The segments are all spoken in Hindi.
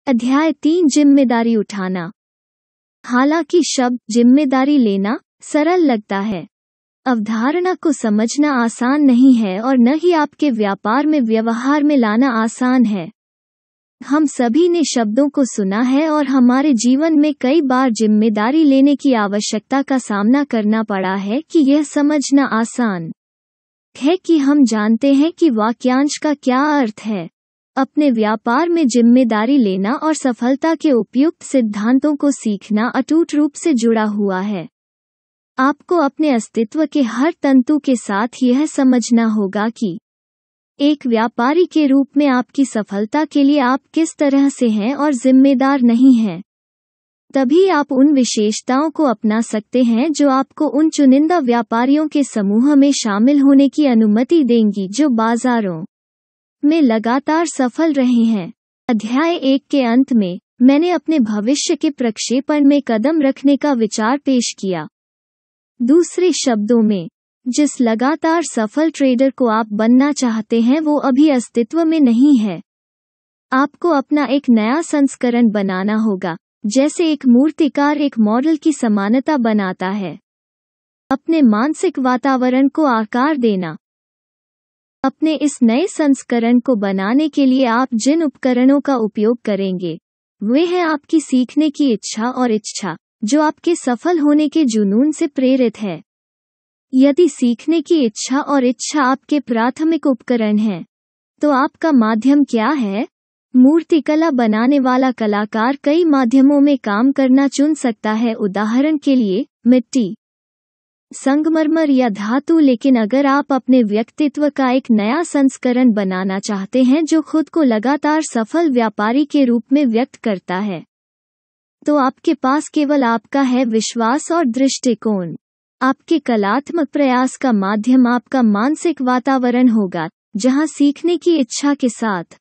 अध्याय 3 जिम्मेदारी उठाना। हालांकि शब्द जिम्मेदारी लेना सरल लगता है, अवधारणा को समझना आसान नहीं है और न ही आपके व्यापार में व्यवहार में लाना आसान है। हम सभी ने शब्दों को सुना है और हमारे जीवन में कई बार जिम्मेदारी लेने की आवश्यकता का सामना करना पड़ा है कि यह समझना आसान है कि हम जानते हैं कि वाक्यांश का क्या अर्थ है। अपने व्यापार में जिम्मेदारी लेना और सफलता के उपयुक्त सिद्धांतों को सीखना अटूट रूप से जुड़ा हुआ है। आपको अपने अस्तित्व के हर तंतु के साथ यह समझना होगा कि एक व्यापारी के रूप में आपकी सफलता के लिए आप किस तरह से हैं और जिम्मेदार नहीं हैं। तभी आप उन विशेषताओं को अपना सकते हैं जो आपको उन चुनिंदा व्यापारियों के समूह में शामिल होने की अनुमति देंगी जो बाजारों में लगातार सफल रहे हैं। अध्याय 1 के अंत में मैंने अपने भविष्य के प्रक्षेपण में कदम रखने का विचार पेश किया। दूसरे शब्दों में, जिस लगातार सफल ट्रेडर को आप बनना चाहते हैं वो अभी अस्तित्व में नहीं है। आपको अपना एक नया संस्करण बनाना होगा, जैसे एक मूर्तिकार एक मॉडल की समानता बनाता है। अपने मानसिक वातावरण को आकार देना। अपने इस नए संस्करण को बनाने के लिए आप जिन उपकरणों का उपयोग करेंगे वे हैं आपकी सीखने की इच्छा और इच्छा जो आपके सफल होने के जुनून से प्रेरित है। यदि सीखने की इच्छा और इच्छा आपके प्राथमिक उपकरण हैं, तो आपका माध्यम क्या है? मूर्तिकला बनाने वाला कलाकार कई माध्यमों में काम करना चुन सकता है, उदाहरण के लिए मिट्टी, संगमरमर या धातु। लेकिन अगर आप अपने व्यक्तित्व का एक नया संस्करण बनाना चाहते हैं जो खुद को लगातार सफल व्यापारी के रूप में व्यक्त करता है, तो आपके पास केवल आपका है विश्वास और दृष्टिकोण। आपके कलात्मक प्रयास का माध्यम आपका मानसिक वातावरण होगा, जहां सीखने की इच्छा के साथ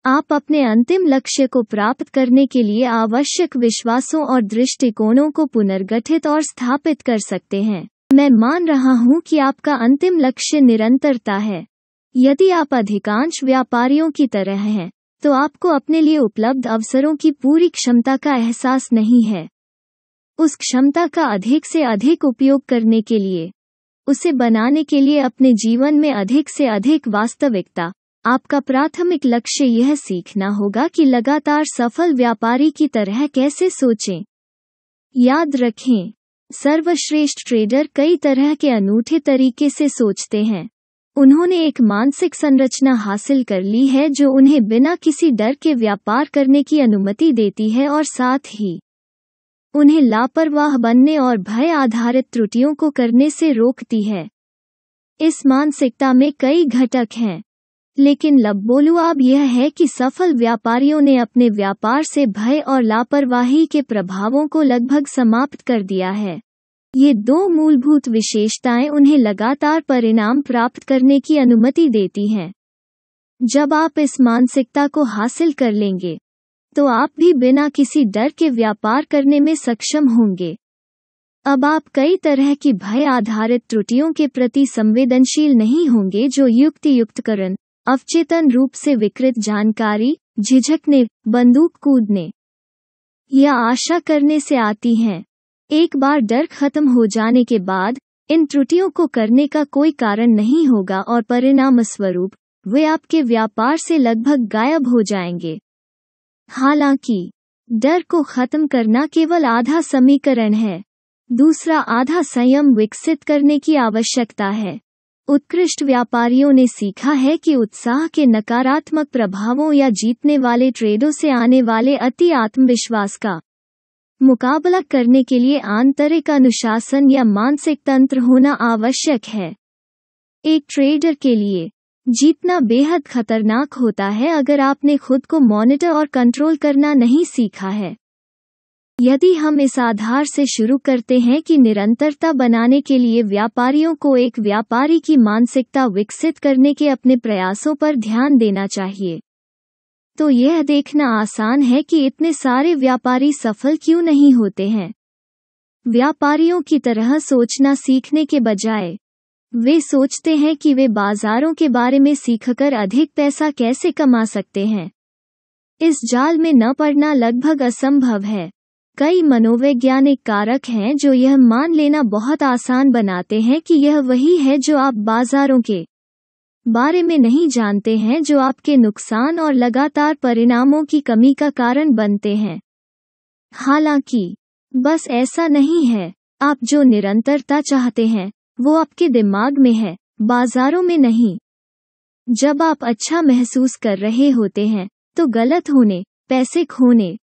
आप अपने अंतिम लक्ष्य को प्राप्त करने के लिए आवश्यक विश्वासों और दृष्टिकोणों को पुनर्गठित और स्थापित कर सकते हैं। मैं मान रहा हूं कि आपका अंतिम लक्ष्य निरंतरता है। यदि आप अधिकांश व्यापारियों की तरह हैं, तो आपको अपने लिए उपलब्ध अवसरों की पूरी क्षमता का एहसास नहीं है। उस क्षमता का अधिक से अधिक उपयोग करने के लिए, उसे बनाने के लिए अपने जीवन में अधिक से अधिक वास्तविकता, आपका प्राथमिक लक्ष्य यह सीखना होगा कि लगातार सफल व्यापारी की तरह कैसे सोचें। याद रखें, सर्वश्रेष्ठ ट्रेडर कई तरह के अनूठे तरीके से सोचते हैं। उन्होंने एक मानसिक संरचना हासिल कर ली है जो उन्हें बिना किसी डर के व्यापार करने की अनुमति देती है और साथ ही उन्हें लापरवाह बनने और भय आधारित त्रुटियों को करने से रोकती है। इस मानसिकता में कई घटक हैं, लेकिन लबोलुआब यह है कि सफल व्यापारियों ने अपने व्यापार से भय और लापरवाही के प्रभावों को लगभग समाप्त कर दिया है। ये दो मूलभूत विशेषताएं उन्हें लगातार परिणाम प्राप्त करने की अनुमति देती हैं। जब आप इस मानसिकता को हासिल कर लेंगे, तो आप भी बिना किसी डर के व्यापार करने में सक्षम होंगे। अब आप कई तरह की भय आधारित त्रुटियों के प्रति संवेदनशील नहीं होंगे जो युक्तियुक्तकरण, अवचेतन रूप से विकृत जानकारी, झिझकने, बंदूक कूदने या आशा करने से आती हैं। एक बार डर खत्म हो जाने के बाद इन त्रुटियों को करने का कोई कारण नहीं होगा और परिणामस्वरूप वे आपके व्यापार से लगभग गायब हो जाएंगे। हालांकि डर को खत्म करना केवल आधा समीकरण है, दूसरा आधा संयम विकसित करने की आवश्यकता है। उत्कृष्ट व्यापारियों ने सीखा है कि उत्साह के नकारात्मक प्रभावों या जीतने वाले ट्रेडों से आने वाले अति आत्मविश्वास का मुकाबला करने के लिए आंतरिक अनुशासन या मानसिक तंत्र होना आवश्यक है। एक ट्रेडर के लिए जीतना बेहद खतरनाक होता है अगर आपने खुद को मॉनिटर और कंट्रोल करना नहीं सीखा है। यदि हम इस आधार से शुरू करते हैं कि निरंतरता बनाने के लिए व्यापारियों को एक व्यापारी की मानसिकता विकसित करने के अपने प्रयासों पर ध्यान देना चाहिए, तो यह देखना आसान है कि इतने सारे व्यापारी सफल क्यों नहीं होते हैं। व्यापारियों की तरह सोचना सीखने के बजाय वे सोचते हैं कि वे बाजारों के बारे में सीखकर अधिक पैसा कैसे कमा सकते हैं। इस जाल में न पड़ना लगभग असंभव है। कई मनोवैज्ञानिक कारक हैं जो यह मान लेना बहुत आसान बनाते हैं कि यह वही है जो आप बाजारों के बारे में नहीं जानते हैं, जो आपके नुकसान और लगातार परिणामों की कमी का कारण बनते हैं। हालांकि बस ऐसा नहीं है। आप जो निरंतरता चाहते हैं वो आपके दिमाग में है, बाजारों में नहीं। जब आप अच्छा महसूस कर रहे होते हैं तो गलत होने, पैसे खोने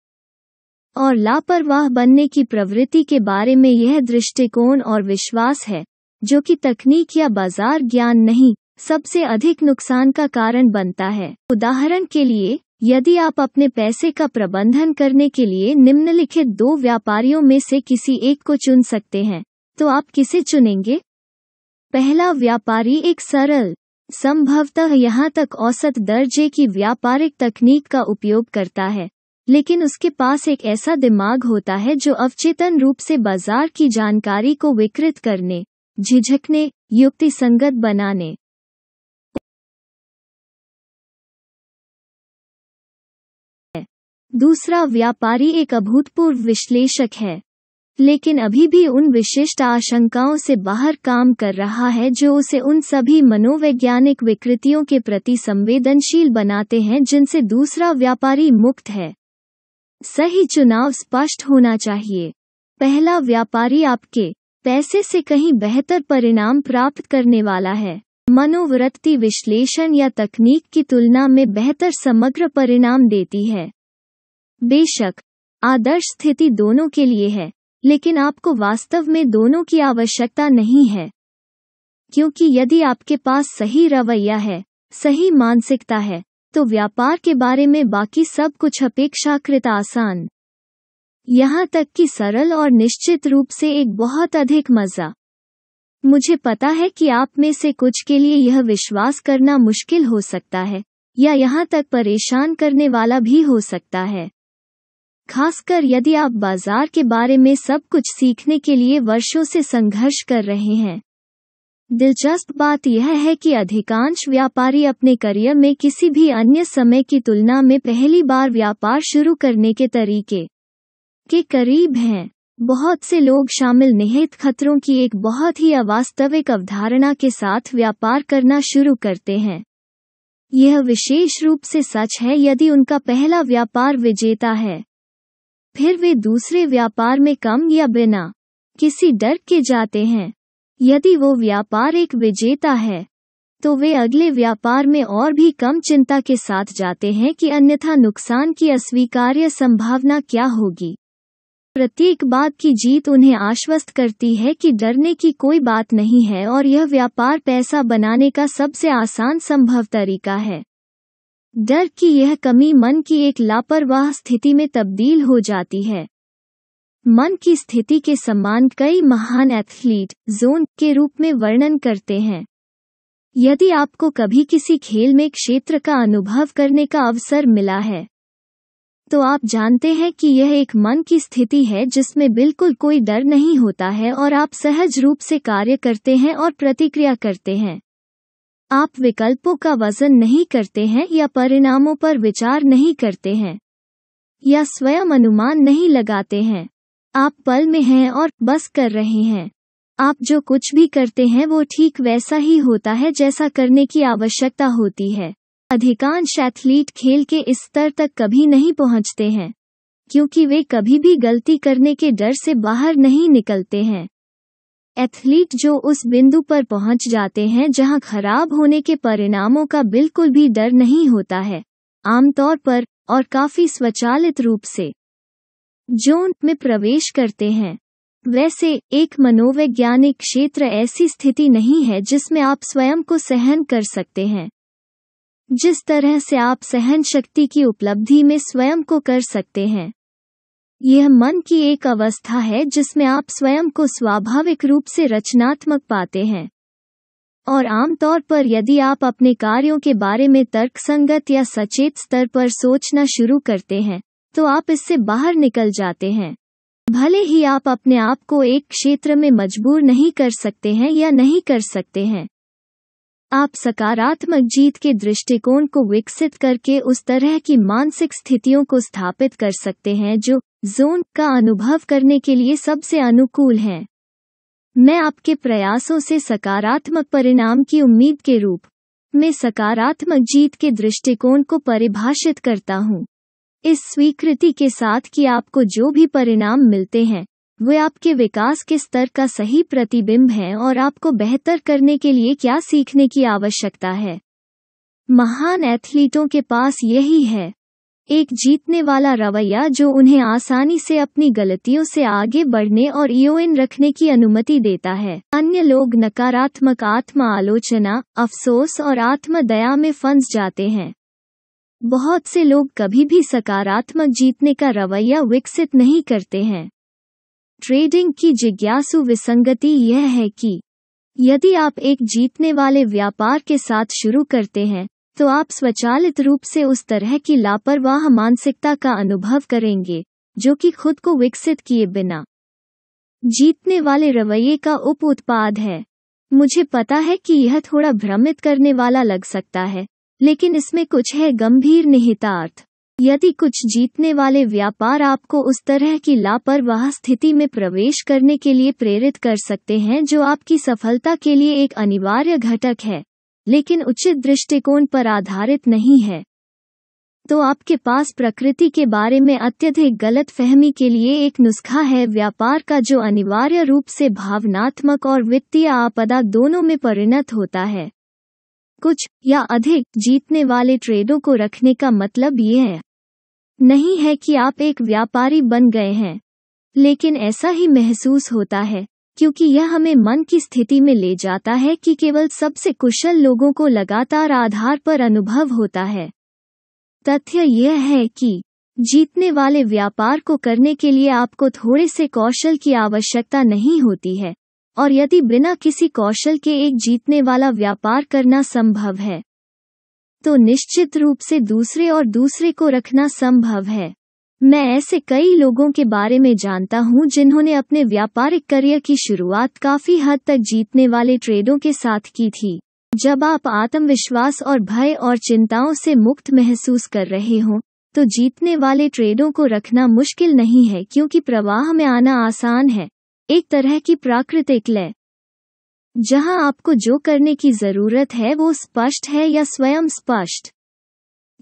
और लापरवाह बनने की प्रवृत्ति के बारे में यह दृष्टिकोण और विश्वास है, जो कि तकनीक या बाजार ज्ञान नहीं, सबसे अधिक नुकसान का कारण बनता है। उदाहरण के लिए, यदि आप अपने पैसे का प्रबंधन करने के लिए निम्नलिखित 2 व्यापारियों में से किसी एक को चुन सकते हैं, तो आप किसे चुनेंगे? पहला व्यापारी एक सरल, संभवतः यहाँ तक औसत दर्जे की व्यापारिक तकनीक का उपयोग करता है, लेकिन उसके पास एक ऐसा दिमाग होता है जो अवचेतन रूप से बाजार की जानकारी को विकृत करने, झिझकने, युक्तिसंगत बनाने। दूसरा व्यापारी एक अभूतपूर्व विश्लेषक है, लेकिन अभी भी उन विशिष्ट आशंकाओं से बाहर काम कर रहा है जो उसे उन सभी मनोवैज्ञानिक विकृतियों के प्रति संवेदनशील बनाते हैं जिनसे दूसरा व्यापारी मुक्त है। सही चुनाव स्पष्ट होना चाहिए। पहला व्यापारी आपके पैसे से कहीं बेहतर परिणाम प्राप्त करने वाला है, मनोवृत्ति विश्लेषण या तकनीक की तुलना में बेहतर समग्र परिणाम देती है। बेशक आदर्श स्थिति दोनों के लिए है, लेकिन आपको वास्तव में दोनों की आवश्यकता नहीं है, क्योंकि यदि आपके पास सही रवैया है, सही मानसिकता है, तो व्यापार के बारे में बाकी सब कुछ अपेक्षाकृत आसान, यहाँ तक कि सरल और निश्चित रूप से एक बहुत अधिक मज़ा। मुझे पता है कि आप में से कुछ के लिए यह विश्वास करना मुश्किल हो सकता है, या यहाँ तक परेशान करने वाला भी हो सकता है, खासकर यदि आप बाजार के बारे में सब कुछ सीखने के लिए वर्षों से संघर्ष कर रहे हैं। दिलचस्प बात यह है कि अधिकांश व्यापारी अपने करियर में किसी भी अन्य समय की तुलना में पहली बार व्यापार शुरू करने के तरीके के करीब हैं। बहुत से लोग शामिल निहित खतरों की एक बहुत ही अवास्तविक अवधारणा के साथ व्यापार करना शुरू करते हैं। यह विशेष रूप से सच है यदि उनका पहला व्यापार विजेता है। फिर वे दूसरे व्यापार में कम या बिना किसी डर के जाते हैं। यदि वो व्यापार एक विजेता है, तो वे अगले व्यापार में और भी कम चिंता के साथ जाते हैं कि अन्यथा नुकसान की अस्वीकार्य संभावना क्या होगी। प्रत्येक बात की जीत उन्हें आश्वस्त करती है कि डरने की कोई बात नहीं है और यह व्यापार पैसा बनाने का सबसे आसान संभव तरीका है। डर की यह कमी मन की एक लापरवाह स्थिति में तब्दील हो जाती है। मन की स्थिति के समान कई महान एथलीट जोन के रूप में वर्णन करते हैं। यदि आपको कभी किसी खेल में क्षेत्र का अनुभव करने का अवसर मिला है, तो आप जानते हैं कि यह एक मन की स्थिति है जिसमें बिल्कुल कोई डर नहीं होता है और आप सहज रूप से कार्य करते हैं और प्रतिक्रिया करते हैं। आप विकल्पों का वजन नहीं करते हैं या परिणामों पर विचार नहीं करते हैं या स्वयं अनुमान नहीं लगाते हैं। आप पल में हैं और बस कर रहे हैं। आप जो कुछ भी करते हैं वो ठीक वैसा ही होता है जैसा करने की आवश्यकता होती है। अधिकांश एथलीट खेल के इस स्तर तक कभी नहीं पहुंचते हैं, क्योंकि वे कभी भी गलती करने के डर से बाहर नहीं निकलते हैं। एथलीट जो उस बिंदु पर पहुंच जाते हैं जहां खराब होने के परिणामों का बिल्कुल भी डर नहीं होता है, आमतौर पर और काफी स्वचालित रूप से जोन में प्रवेश करते हैं। वैसे एक मनोवैज्ञानिक क्षेत्र ऐसी स्थिति नहीं है जिसमें आप स्वयं को सहन कर सकते हैं, जिस तरह से आप सहन शक्ति की उपलब्धि में स्वयं को कर सकते हैं। यह मन की एक अवस्था है जिसमें आप स्वयं को स्वाभाविक रूप से रचनात्मक पाते हैं, और आमतौर पर यदि आप अपने कार्यों के बारे में तर्कसंगत या सचेत स्तर पर सोचना शुरू करते हैं, तो आप इससे बाहर निकल जाते हैं। भले ही आप अपने आप को एक क्षेत्र में मजबूर नहीं कर सकते हैं या नहीं कर सकते हैं। आप सकारात्मक जीत के दृष्टिकोण को विकसित करके उस तरह की मानसिक स्थितियों को स्थापित कर सकते हैं जो जोन का अनुभव करने के लिए सबसे अनुकूल हैं। मैं आपके प्रयासों से सकारात्मक परिणाम की उम्मीद के रूप में सकारात्मक जीत के दृष्टिकोण को परिभाषित करता हूँ, इस स्वीकृति के साथ कि आपको जो भी परिणाम मिलते हैं वे आपके विकास के स्तर का सही प्रतिबिंब है और आपको बेहतर करने के लिए क्या सीखने की आवश्यकता है। महान एथलीटों के पास यही है, एक जीतने वाला रवैया जो उन्हें आसानी से अपनी गलतियों से आगे बढ़ने और ईओएन रखने की अनुमति देता है। अन्य लोग नकारात्मक आत्म आलोचना, अफसोस और आत्म दया में फंस जाते हैं। बहुत से लोग कभी भी सकारात्मक जीतने का रवैया विकसित नहीं करते हैं। ट्रेडिंग की जिज्ञासु विसंगति यह है कि यदि आप एक जीतने वाले व्यापार के साथ शुरू करते हैं तो आप स्वचालित रूप से उस तरह की लापरवाह मानसिकता का अनुभव करेंगे जो कि खुद को विकसित किए बिना जीतने वाले रवैये का उप उत्पाद है। मुझे पता है कि यह थोड़ा भ्रमित करने वाला लग सकता है, लेकिन इसमें कुछ है गंभीर निहितार्थ। यदि कुछ जीतने वाले व्यापार आपको उस तरह की लापरवाह स्थिति में प्रवेश करने के लिए प्रेरित कर सकते हैं जो आपकी सफलता के लिए एक अनिवार्य घटक है, लेकिन उचित दृष्टिकोण पर आधारित नहीं है, तो आपके पास प्रकृति के बारे में अत्यधिक गलतफहमी के लिए एक नुस्खा है व्यापार का जो अनिवार्य रूप से भावनात्मक और वित्तीय आपदा दोनों में परिणत होता है। कुछ या अधिक जीतने वाले ट्रेडों को रखने का मतलब यह नहीं है कि आप एक व्यापारी बन गए हैं, लेकिन ऐसा ही महसूस होता है क्योंकि यह हमें मन की स्थिति में ले जाता है कि केवल सबसे कुशल लोगों को लगातार आधार पर अनुभव होता है। तथ्य यह है कि जीतने वाले व्यापार को करने के लिए आपको थोड़े से कौशल की आवश्यकता नहीं होती है, और यदि बिना किसी कौशल के एक जीतने वाला व्यापार करना संभव है तो निश्चित रूप से दूसरे को रखना संभव है। मैं ऐसे कई लोगों के बारे में जानता हूं जिन्होंने अपने व्यापारिक करियर की शुरुआत काफी हद तक जीतने वाले ट्रेडों के साथ की थी। जब आप आत्मविश्वास और भय और चिंताओं से मुक्त महसूस कर रहे हों तो जीतने वाले ट्रेडों को रखना मुश्किल नहीं है क्योंकि प्रवाह में आना आसान है, एक तरह की प्राकृतिक लय जहां आपको जो करने की जरूरत है वो स्पष्ट है या स्वयं स्पष्ट।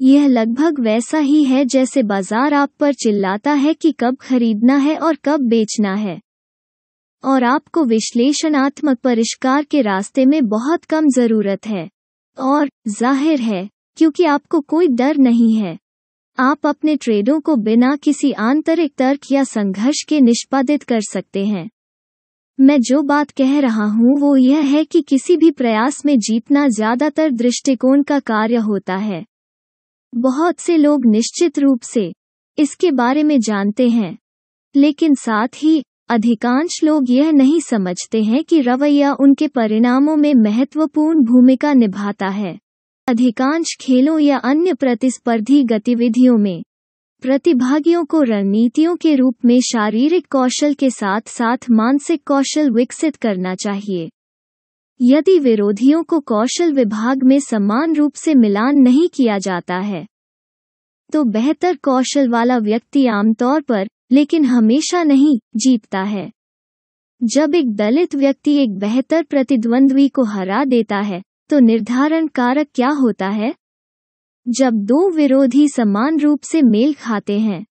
यह लगभग वैसा ही है जैसे बाजार आप पर चिल्लाता है कि कब खरीदना है और कब बेचना है, और आपको विश्लेषणात्मक परिष्कार के रास्ते में बहुत कम जरूरत है। और जाहिर है क्योंकि आपको कोई डर नहीं है, आप अपने ट्रेडों को बिना किसी आंतरिक तर्क या संघर्ष के निष्पादित कर सकते हैं। मैं जो बात कह रहा हूं वो यह है कि किसी भी प्रयास में जीतना ज्यादातर दृष्टिकोण का कार्य होता है। बहुत से लोग निश्चित रूप से इसके बारे में जानते हैं, लेकिन साथ ही अधिकांश लोग यह नहीं समझते हैं कि रवैया उनके परिणामों में महत्वपूर्ण भूमिका निभाता है। अधिकांश खेलों या अन्य प्रतिस्पर्धी गतिविधियों में प्रतिभागियों को रणनीतियों के रूप में शारीरिक कौशल के साथ साथ मानसिक कौशल विकसित करना चाहिए। यदि विरोधियों को कौशल विभाग में समान रूप से मिलान नहीं किया जाता है तो बेहतर कौशल वाला व्यक्ति आमतौर पर, लेकिन हमेशा नहीं, जीतता है। जब एक दलित व्यक्ति एक बेहतर प्रतिद्वंद्वी को हरा देता है तो निर्धारण कारक क्या होता है? जब दो विरोधी समान रूप से मेल खाते हैं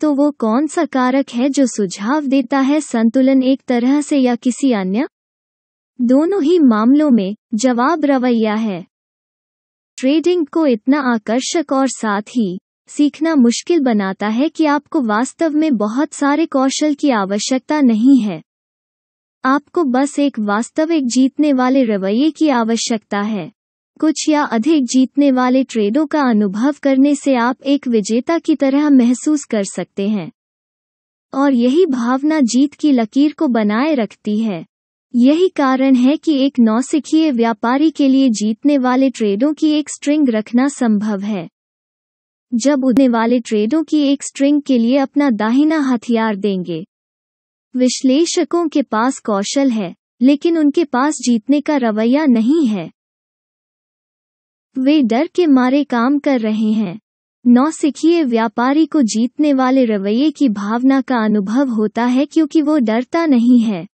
तो वो कौन सा कारक है जो सुझाव देता है संतुलन एक तरह से या किसी अन्य? दोनों ही मामलों में जवाब रवैया है। ट्रेडिंग को इतना आकर्षक और साथ ही सीखना मुश्किल बनाता है कि आपको वास्तव में बहुत सारे कौशल की आवश्यकता नहीं है। आपको बस एक वास्तविक जीतने वाले रवैये की आवश्यकता है। कुछ या अधिक जीतने वाले ट्रेडों का अनुभव करने से आप एक विजेता की तरह महसूस कर सकते हैं, और यही भावना जीत की लकीर को बनाए रखती है। यही कारण है कि एक नौसिखिए व्यापारी के लिए जीतने वाले ट्रेडों की एक स्ट्रिंग रखना संभव है, जब उड़ने वाले ट्रेडों की एक स्ट्रिंग के लिए अपना दाहिना हथियार देंगे। विश्लेषकों के पास कौशल है, लेकिन उनके पास जीतने का रवैया नहीं है। वे डर के मारे काम कर रहे हैं। नौसिखिए व्यापारी को जीतने वाले रवैये की भावना का अनुभव होता है क्योंकि वो डरता नहीं है।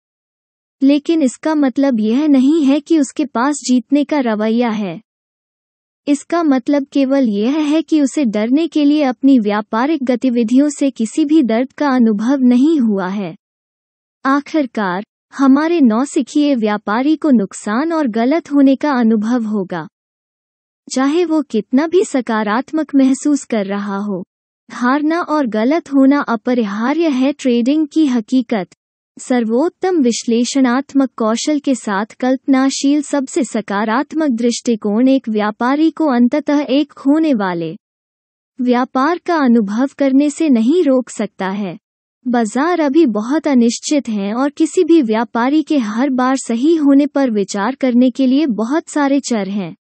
लेकिन इसका मतलब यह नहीं है कि उसके पास जीतने का रवैया है। इसका मतलब केवल यह है कि उसे डरने के लिए अपनी व्यापारिक गतिविधियों से किसी भी दर्द का अनुभव नहीं हुआ है। आखिरकार, हमारे नौसिखिए व्यापारी को नुकसान और गलत होने का अनुभव होगा, चाहे वो कितना भी सकारात्मक महसूस कर रहा हो। हारना और गलत होना अपरिहार्य है। ट्रेडिंग की हकीकत। सर्वोत्तम विश्लेषणात्मक कौशल के साथ कल्पनाशील सबसे सकारात्मक दृष्टिकोण एक व्यापारी को अंततः एक होने वाले व्यापार का अनुभव करने से नहीं रोक सकता है। बाजार अभी बहुत अनिश्चित है और किसी भी व्यापारी के हर बार सही होने पर विचार करने के लिए बहुत सारे चर हैं।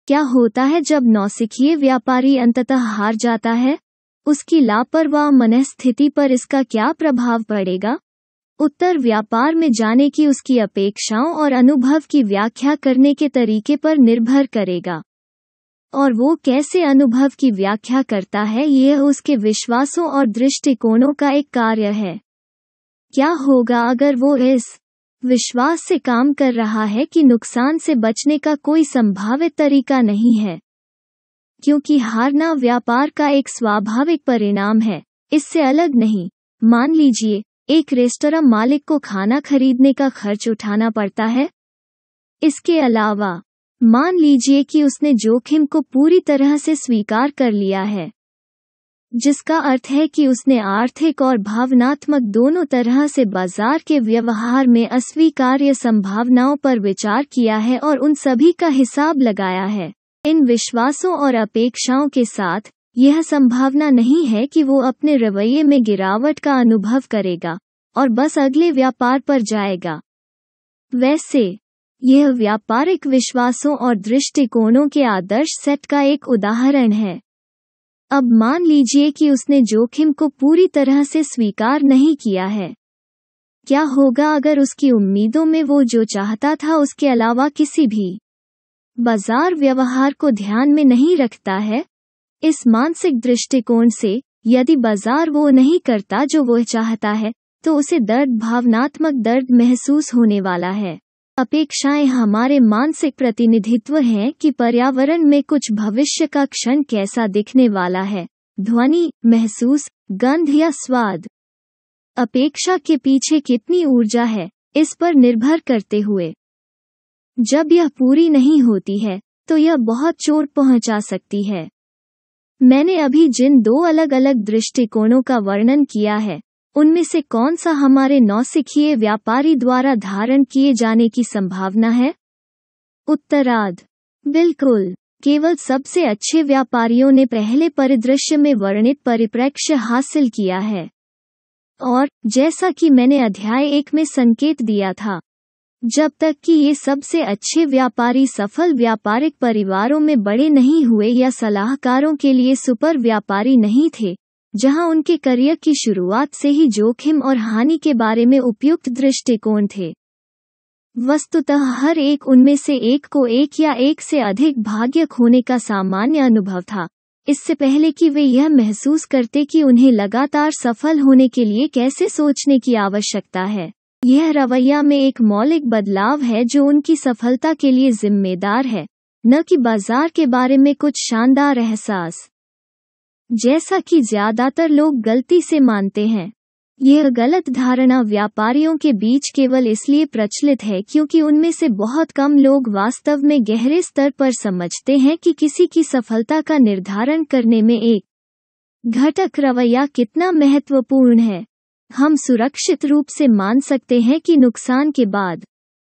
क्या होता है जब नौसिखिए व्यापारी अंततः हार जाता है? उसकी लापरवाह मनस्थिति पर इसका क्या प्रभाव पड़ेगा? उत्तर व्यापार में जाने की उसकी अपेक्षाओं और अनुभव की व्याख्या करने के तरीके पर निर्भर करेगा। और वो कैसे अनुभव की व्याख्या करता है, यह उसके विश्वासों और दृष्टिकोणों का एक कार्य है। क्या होगा अगर वो इस विश्वास से काम कर रहा है कि नुकसान से बचने का कोई संभावित तरीका नहीं है? क्योंकि हारना व्यापार का एक स्वाभाविक परिणाम है, इससे अलग नहीं। मान लीजिए, एक रेस्तरां मालिक को खाना खरीदने का खर्च उठाना पड़ता है। इसके अलावा, मान लीजिए कि उसने जोखिम को पूरी तरह से स्वीकार कर लिया है, जिसका अर्थ है कि उसने आर्थिक और भावनात्मक दोनों तरह से बाजार के व्यवहार में अस्वीकार्य संभावनाओं पर विचार किया है और उन सभी का हिसाब लगाया है। इन विश्वासों और अपेक्षाओं के साथ, यह संभावना नहीं है कि वो अपने रवैये में गिरावट का अनुभव करेगा और बस अगले व्यापार पर जाएगा। वैसे, यह व्यापारिक विश्वासों और दृष्टिकोणों के आदर्श सेट का एक उदाहरण है। अब मान लीजिए कि उसने जोखिम को पूरी तरह से स्वीकार नहीं किया है। क्या होगा अगर उसकी उम्मीदों में वो जो चाहता था उसके अलावा किसी भी बाजार व्यवहार को ध्यान में नहीं रखता है? इस मानसिक दृष्टिकोण से, यदि बाजार वो नहीं करता जो वो चाहता है, तो उसे भावनात्मक दर्द महसूस होने वाला है। अपेक्षाएं हमारे मानसिक प्रतिनिधित्व हैं कि पर्यावरण में कुछ भविष्य का क्षण कैसा दिखने वाला है, ध्वनि, महसूस, गंध या स्वाद। अपेक्षा के पीछे कितनी ऊर्जा है, इस पर निर्भर करते हुए, जब यह पूरी नहीं होती है, तो यह बहुत चोट पहुंचा सकती है। मैंने अभी जिन दो अलग अलग दृष्टिकोणों का वर्णन किया है, उनमें से कौन सा हमारे नौसिखिए व्यापारी द्वारा धारण किए जाने की संभावना है? उत्तरार्ध, बिल्कुल। केवल सबसे अच्छे व्यापारियों ने पहले परिदृश्य में वर्णित परिप्रेक्ष्य हासिल किया है। और, जैसा कि मैंने अध्याय 1 में संकेत दिया था, जब तक कि ये सबसे अच्छे व्यापारी सफल व्यापारिक परिवारों में बड़े नहीं हुए या सलाहकारों के लिए सुपर व्यापारी नहीं थे, जहां उनके करियर की शुरुआत से ही जोखिम और हानि के बारे में उपयुक्त दृष्टिकोण थे। वस्तुतः हर एक उनमें से एक को एक या एक से अधिक भाग्य खोने का सामान्य अनुभव था, इससे पहले कि वे यह महसूस करते कि उन्हें लगातार सफल होने के लिए कैसे सोचने की आवश्यकता है। यह रवैया में एक मौलिक बदलाव है जो उनकी सफलता के लिए जिम्मेदार है, न कि बाजार के बारे में कुछ शानदार एहसास, जैसा कि ज्यादातर लोग गलती से मानते हैं। यह गलत धारणा व्यापारियों के बीच केवल इसलिए प्रचलित है क्योंकि उनमें से बहुत कम लोग वास्तव में गहरे स्तर पर समझते हैं कि किसी की सफलता का निर्धारण करने में एक घटक रवैया कितना महत्वपूर्ण है। हम सुरक्षित रूप से मान सकते हैं कि नुकसान के बाद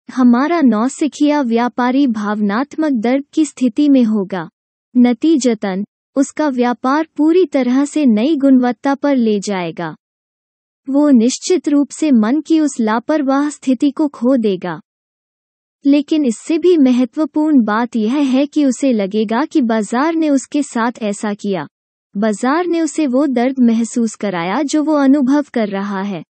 हमारा नौसिखिया व्यापारी भावनात्मक दर्द की स्थिति में होगा। नतीजतन, उसका व्यापार पूरी तरह से नई गुणवत्ता पर ले जाएगा। वो निश्चित रूप से मन की उस लापरवाह स्थिति को खो देगा। लेकिन इससे भी महत्वपूर्ण बात यह है कि उसे लगेगा कि बाजार ने उसके साथ ऐसा किया। बाजार ने उसे वो दर्द महसूस कराया जो वो अनुभव कर रहा है।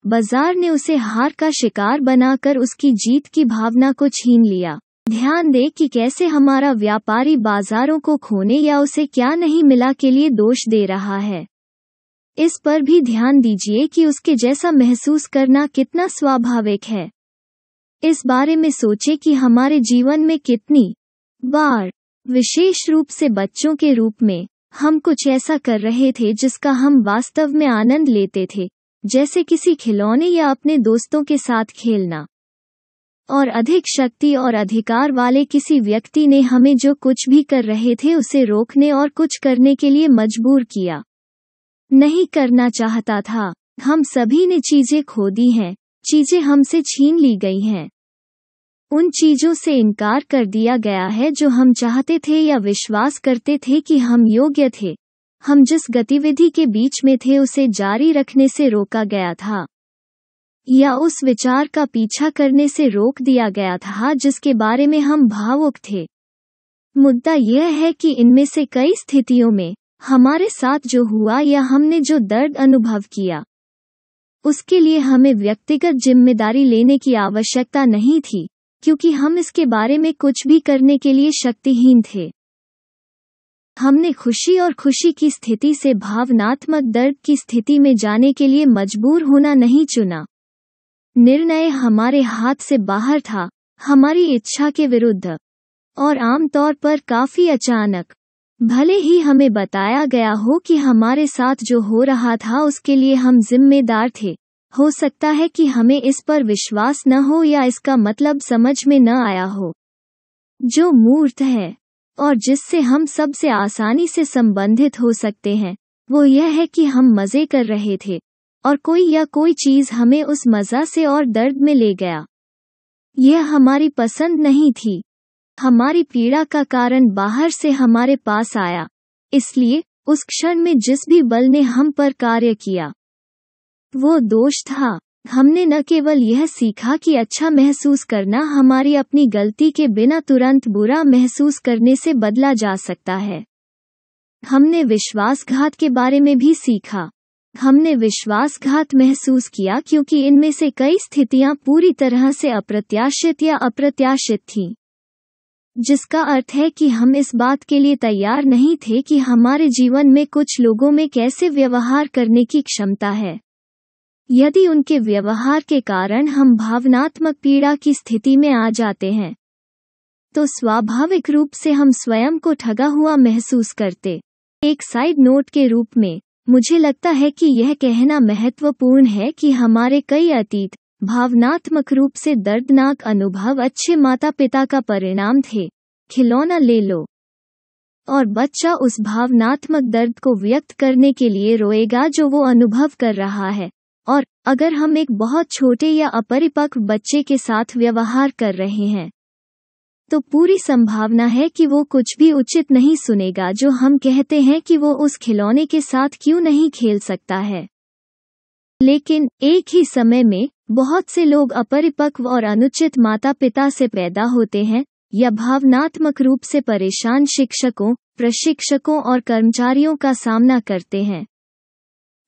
बाजार ने उसे हार का शिकार बनाकर उसकी जीत की भावना को छीन लिया। ध्यान दें कि कैसे हमारा व्यापारी बाजारों को खोने या उसे क्या नहीं मिला के लिए दोष दे रहा है। इस पर भी ध्यान दीजिए कि उसके जैसा महसूस करना कितना स्वाभाविक है। इस बारे में सोचें कि हमारे जीवन में कितनी बार, विशेष रूप से बच्चों के रूप में, हम कुछ ऐसा कर रहे थे जिसका हम वास्तव में आनंद लेते थे, जैसे किसी खिलौने या अपने दोस्तों के साथ खेलना। और अधिक शक्ति और अधिकार वाले किसी व्यक्ति ने हमें जो कुछ भी कर रहे थे उसे रोकने और कुछ करने के लिए मजबूर किया। नहीं करना चाहता था। हम सभी ने चीजें खो दी हैं, चीजें हमसे छीन ली गई हैं। उन चीजों से इनकार कर दिया गया है जो हम चाहते थे या विश्वास करते थे कि हम योग्य थे। हम जिस गतिविधि के बीच में थे उसे जारी रखने से रोका गया था, या उस विचार का पीछा करने से रोक दिया गया था जिसके बारे में हम भावुक थे। मुद्दा यह है कि इनमें से कई स्थितियों में हमारे साथ जो हुआ या हमने जो दर्द अनुभव किया, उसके लिए हमें व्यक्तिगत जिम्मेदारी लेने की आवश्यकता नहीं थी, क्योंकि हम इसके बारे में कुछ भी करने के लिए शक्तिहीन थे। हमने खुशी और खुशी की स्थिति से भावनात्मक दर्द की स्थिति में जाने के लिए मजबूर होना नहीं चुना। निर्णय हमारे हाथ से बाहर था, हमारी इच्छा के विरुद्ध, और आमतौर पर काफी अचानक। भले ही हमें बताया गया हो कि हमारे साथ जो हो रहा था उसके लिए हम जिम्मेदार थे, हो सकता है कि हमें इस पर विश्वास न हो या इसका मतलब समझ में न आया हो। जो मूर्त है और जिससे हम सबसे आसानी से संबंधित हो सकते हैं, वो यह है कि हम मजे कर रहे थे और कोई या कोई चीज हमें उस मजा से और दर्द में ले गया। यह हमारी पसंद नहीं थी। हमारी पीड़ा का कारण बाहर से हमारे पास आया, इसलिए उस क्षण में जिस भी बल ने हम पर कार्य किया, वो दोष था। हमने न केवल यह सीखा कि अच्छा महसूस करना हमारी अपनी गलती के बिना तुरंत बुरा महसूस करने से बदला जा सकता है, हमने विश्वासघात के बारे में भी सीखा। हमने विश्वासघात महसूस किया क्योंकि इनमें से कई स्थितियां पूरी तरह से अप्रत्याशित या अप्रत्याशित थीं, जिसका अर्थ है कि हम इस बात के लिए तैयार नहीं थे कि हमारे जीवन में कुछ लोगों में कैसे व्यवहार करने की क्षमता है। यदि उनके व्यवहार के कारण हम भावनात्मक पीड़ा की स्थिति में आ जाते हैं, तो स्वाभाविक रूप से हम स्वयं को ठगा हुआ महसूस करते। एक साइड नोट के रूप में, मुझे लगता है कि यह कहना महत्वपूर्ण है कि हमारे कई अतीत भावनात्मक रूप से दर्दनाक अनुभव अच्छे माता पिता का परिणाम थे। खिलौना ले लो और बच्चा उस भावनात्मक दर्द को व्यक्त करने के लिए रोएगा जो वो अनुभव कर रहा है, और अगर हम एक बहुत छोटे या अपरिपक्व बच्चे के साथ व्यवहार कर रहे हैं, तो पूरी संभावना है कि वो कुछ भी उचित नहीं सुनेगा जो हम कहते हैं कि वो उस खिलौने के साथ क्यों नहीं खेल सकता है। लेकिन एक ही समय में बहुत से लोग अपरिपक्व और अनुचित माता पिता से पैदा होते हैं, या भावनात्मक रूप से परेशान शिक्षकों, प्रशिक्षकों और कर्मचारियों का सामना करते हैं,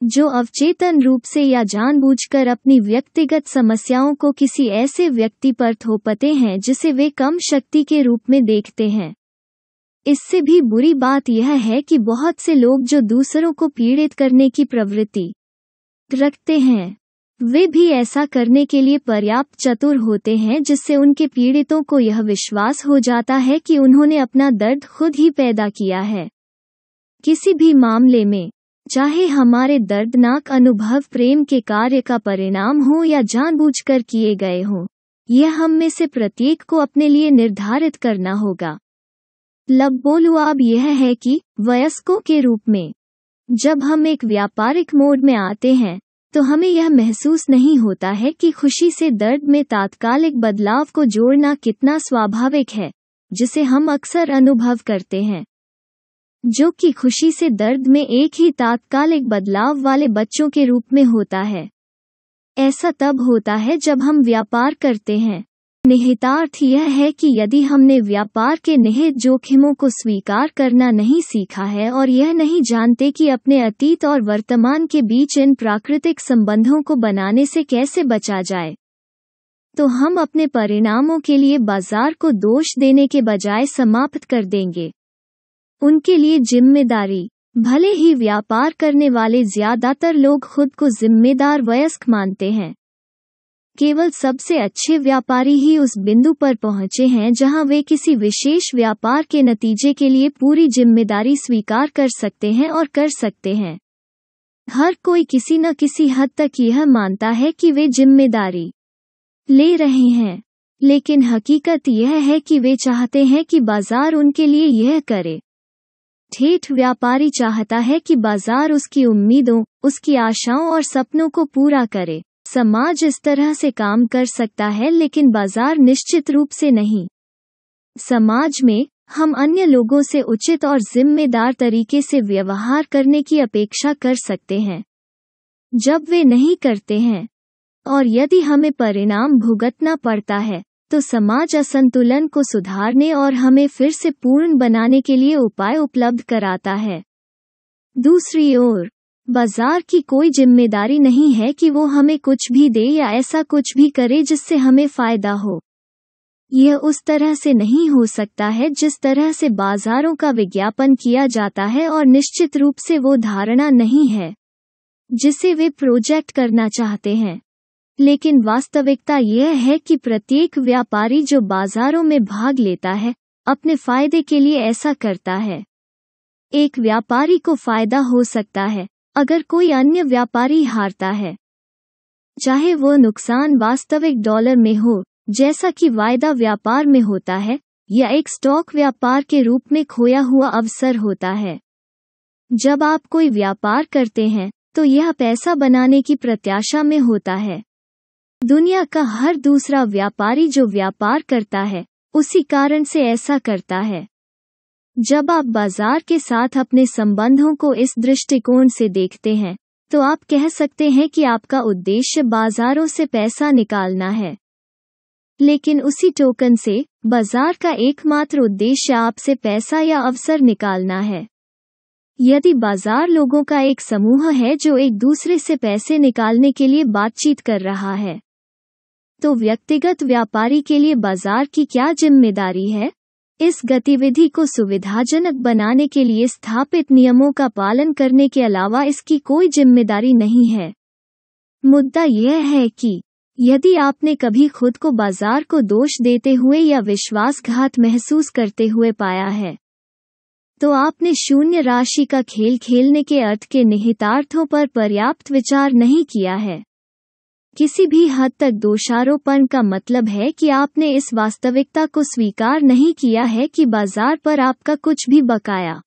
जो अवचेतन रूप से या जानबूझकर अपनी व्यक्तिगत समस्याओं को किसी ऐसे व्यक्ति पर थोपते हैं जिसे वे कम शक्ति के रूप में देखते हैं। इससे भी बुरी बात यह है कि बहुत से लोग जो दूसरों को पीड़ित करने की प्रवृत्ति रखते हैं, वे भी ऐसा करने के लिए पर्याप्त चतुर होते हैं जिससे उनके पीड़ितों को यह विश्वास हो जाता है कि उन्होंने अपना दर्द खुद ही पैदा किया है। किसी भी मामले में, चाहे हमारे दर्दनाक अनुभव प्रेम के कार्य का परिणाम हो या जानबूझकर किए गए हों, यह हम में से प्रत्येक को अपने लिए निर्धारित करना होगा। लबोलुआब यह है कि वयस्कों के रूप में, जब हम एक व्यापारिक मोड में आते हैं, तो हमें यह महसूस नहीं होता है कि खुशी से दर्द में तात्कालिक बदलाव को जोड़ना कितना स्वाभाविक है, जिसे हम अक्सर अनुभव करते हैं, जो कि खुशी से दर्द में एक ही तात्कालिक बदलाव वाले बच्चों के रूप में होता है। ऐसा तब होता है जब हम व्यापार करते हैं। निहितार्थ यह है कि यदि हमने व्यापार के निहित जोखिमों को स्वीकार करना नहीं सीखा है और यह नहीं जानते कि अपने अतीत और वर्तमान के बीच इन प्राकृतिक संबंधों को बनाने से कैसे बचा जाए, तो हम अपने परिणामों के लिए बाजार को दोष देने के बजाय समाप्त कर देंगे उनके लिए जिम्मेदारी। भले ही व्यापार करने वाले ज्यादातर लोग खुद को जिम्मेदार वयस्क मानते हैं, केवल सबसे अच्छे व्यापारी ही उस बिंदु पर पहुंचे हैं जहां वे किसी विशेष व्यापार के नतीजे के लिए पूरी जिम्मेदारी स्वीकार कर सकते हैं और कर सकते हैं। हर कोई किसी न किसी हद तक यह मानता है कि वे जिम्मेदारी ले रहे हैं, लेकिन हकीकत यह है कि वे चाहते हैं कि बाजार उनके लिए यह करे। ठेठ व्यापारी चाहता है कि बाजार उसकी उम्मीदों, उसकी आशाओं और सपनों को पूरा करे। समाज इस तरह से काम कर सकता है, लेकिन बाजार निश्चित रूप से नहीं। समाज में हम अन्य लोगों से उचित और जिम्मेदार तरीके से व्यवहार करने की अपेक्षा कर सकते हैं जब वे नहीं करते हैं, और यदि हमें परिणाम भुगतना पड़ता है तो समाज असंतुलन को सुधारने और हमें फिर से पूर्ण बनाने के लिए उपाय उपलब्ध कराता है। दूसरी ओर, बाजार की कोई जिम्मेदारी नहीं है कि वो हमें कुछ भी दे या ऐसा कुछ भी करे जिससे हमें फायदा हो। यह उस तरह से नहीं हो सकता है जिस तरह से बाजारों का विज्ञापन किया जाता है, और निश्चित रूप से वो धारणा नहीं है जिसे वे प्रोजेक्ट करना चाहते हैं। लेकिन वास्तविकता यह है कि प्रत्येक व्यापारी जो बाजारों में भाग लेता है अपने फायदे के लिए ऐसा करता है। एक व्यापारी को फायदा हो सकता है अगर कोई अन्य व्यापारी हारता है, चाहे वो नुकसान वास्तविक डॉलर में हो जैसा कि वायदा व्यापार में होता है, या एक स्टॉक व्यापार के रूप में खोया हुआ अवसर होता है। जब आप कोई व्यापार करते हैं तो यह पैसा बनाने की प्रत्याशा में होता है। दुनिया का हर दूसरा व्यापारी जो व्यापार करता है उसी कारण से ऐसा करता है। जब आप बाजार के साथ अपने संबंधों को इस दृष्टिकोण से देखते हैं तो आप कह सकते हैं कि आपका उद्देश्य बाजारों से पैसा निकालना है। लेकिन उसी टोकन से बाजार का एकमात्र उद्देश्य आपसे पैसा या अवसर निकालना है। यदि बाजार लोगों का एक समूह है जो एक दूसरे से पैसे निकालने के लिए बातचीत कर रहा है, तो व्यक्तिगत व्यापारी के लिए बाजार की क्या जिम्मेदारी है? इस गतिविधि को सुविधाजनक बनाने के लिए स्थापित नियमों का पालन करने के अलावा इसकी कोई जिम्मेदारी नहीं है। मुद्दा यह है कि यदि आपने कभी खुद को बाजार को दोष देते हुए या विश्वासघात महसूस करते हुए पाया है, तो आपने शून्य राशि का खेल खेलने के अर्थ के निहितार्थों पर पर्याप्त विचार नहीं किया है। किसी भी हद तक दोषारोपण का मतलब है कि आपने इस वास्तविकता को स्वीकार नहीं किया है कि बाजार पर आपका कुछ भी बकाया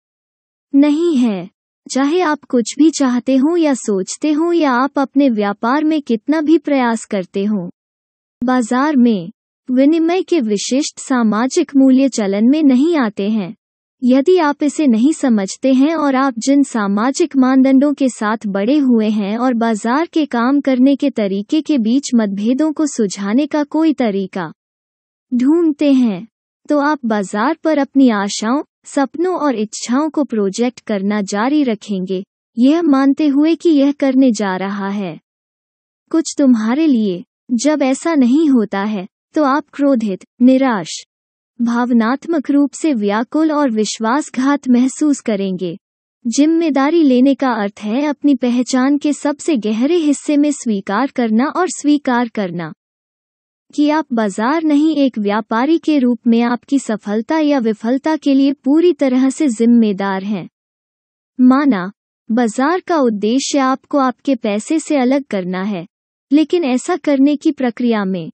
नहीं है। चाहे आप कुछ भी चाहते हो या सोचते हो, या आप अपने व्यापार में कितना भी प्रयास करते हो, बाजार में विनिमय के विशिष्ट सामाजिक मूल्य चलन में नहीं आते हैं। यदि आप इसे नहीं समझते हैं और आप जिन सामाजिक मानदंडों के साथ बड़े हुए हैं और बाजार के काम करने के तरीके के बीच मतभेदों को सुलझाने का कोई तरीका ढूंढते हैं, तो आप बाजार पर अपनी आशाओं, सपनों और इच्छाओं को प्रोजेक्ट करना जारी रखेंगे, यह मानते हुए कि यह करने जा रहा है कुछ तुम्हारे लिए। जब ऐसा नहीं होता है तो आप क्रोधित, निराश, भावनात्मक रूप से व्याकुल और विश्वासघात महसूस करेंगे। जिम्मेदारी लेने का अर्थ है अपनी पहचान के सबसे गहरे हिस्से में स्वीकार करना और स्वीकार करना कि आप बाजार नहीं, एक व्यापारी के रूप में आपकी सफलता या विफलता के लिए पूरी तरह से जिम्मेदार हैं। माना बाजार का उद्देश्य आपको आपके पैसे से अलग करना है, लेकिन ऐसा करने की प्रक्रिया में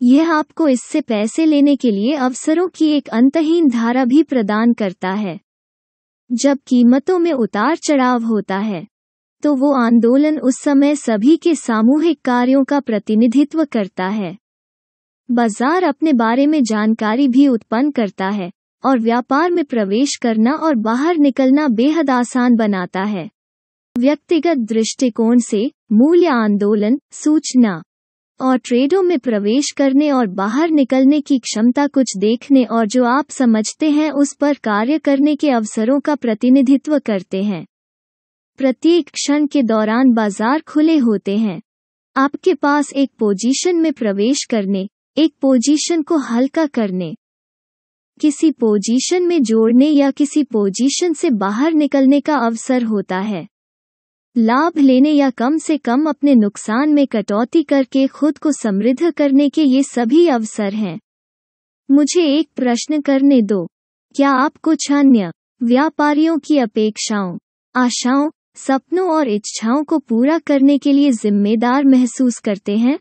यह आपको इससे पैसे लेने के लिए अवसरों की एक अंतहीन धारा भी प्रदान करता है। जब कीमतों में उतार चढ़ाव होता है तो वो आंदोलन उस समय सभी के सामूहिक कार्यों का प्रतिनिधित्व करता है। बाजार अपने बारे में जानकारी भी उत्पन्न करता है और व्यापार में प्रवेश करना और बाहर निकलना बेहद आसान बनाता है। व्यक्तिगत दृष्टिकोण से मूल्य आंदोलन, सूचना और ट्रेडों में प्रवेश करने और बाहर निकलने की क्षमता कुछ देखने और जो आप समझते हैं उस पर कार्य करने के अवसरों का प्रतिनिधित्व करते हैं। प्रत्येक क्षण के दौरान बाजार खुले होते हैं। आपके पास एक पोजीशन में प्रवेश करने, एक पोजीशन को हल्का करने, किसी पोजीशन में जोड़ने या किसी पोजीशन से बाहर निकलने का अवसर होता है। लाभ लेने या कम से कम अपने नुकसान में कटौती करके खुद को समृद्ध करने के ये सभी अवसर हैं। मुझे एक प्रश्न करने दो, क्या आप कुछ अन्य व्यापारियों की अपेक्षाओं, आशाओं, सपनों और इच्छाओं को पूरा करने के लिए जिम्मेदार महसूस करते हैं?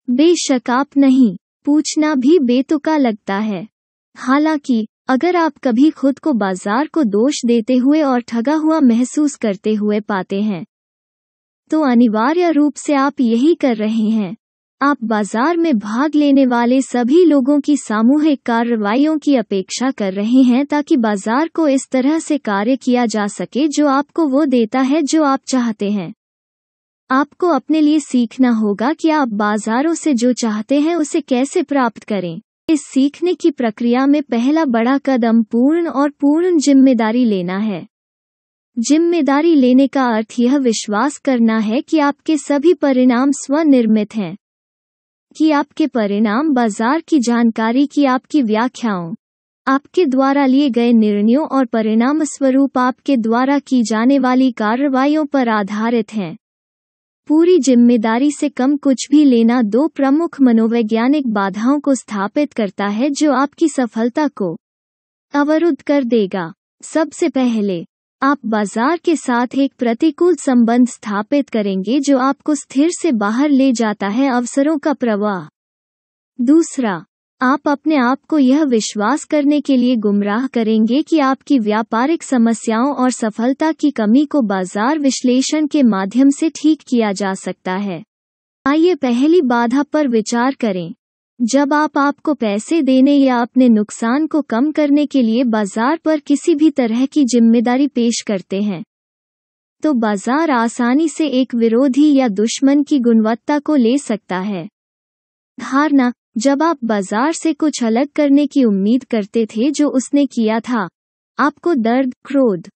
बेशक आप नहीं। पूछना भी बेतुका लगता है। हालांकि अगर आप कभी खुद को बाजार को दोष देते हुए और ठगा हुआ महसूस करते हुए पाते हैं, तो अनिवार्य रूप से आप यही कर रहे हैं। आप बाजार में भाग लेने वाले सभी लोगों की सामूहिक कार्रवाइयों की अपेक्षा कर रहे हैं ताकि बाजार को इस तरह से कार्य किया जा सके जो आपको वो देता है जो आप चाहते हैं। आपको अपने लिए सीखना होगा कि आप बाजारों से जो चाहते हैं उसे कैसे प्राप्त करें। इस सीखने की प्रक्रिया में पहला बड़ा कदम पूर्ण जिम्मेदारी लेना है। जिम्मेदारी लेने का अर्थ यह विश्वास करना है कि आपके सभी परिणाम स्वनिर्मित हैं, कि आपके परिणाम बाजार की जानकारी की आपकी व्याख्याओं, आपके द्वारा लिए गए निर्णयों और परिणाम स्वरूप आपके द्वारा की जाने वाली कार्रवाइयों पर आधारित हैं। पूरी जिम्मेदारी से कम कुछ भी लेना दो प्रमुख मनोवैज्ञानिक बाधाओं को स्थापित करता है जो आपकी सफलता को अवरुद्ध कर देगा। सबसे पहले, आप बाजार के साथ एक प्रतिकूल संबंध स्थापित करेंगे जो आपको स्थिर से बाहर ले जाता है अवसरों का प्रवाह। दूसरा, आप अपने आप को यह विश्वास करने के लिए गुमराह करेंगे कि आपकी व्यापारिक समस्याओं और सफलता की कमी को बाजार विश्लेषण के माध्यम से ठीक किया जा सकता है। आइए पहली बाधा पर विचार करें। जब आप आपको पैसे देने या अपने नुकसान को कम करने के लिए बाजार पर किसी भी तरह की जिम्मेदारी पेश करते हैं, तो बाजार आसानी से एक विरोधी या दुश्मन की गुणवत्ता को ले सकता है। धारणा, जब आप बाजार से कुछ अलग करने की उम्मीद करते थे जो उसने किया था, आपको दर्द, क्रोध,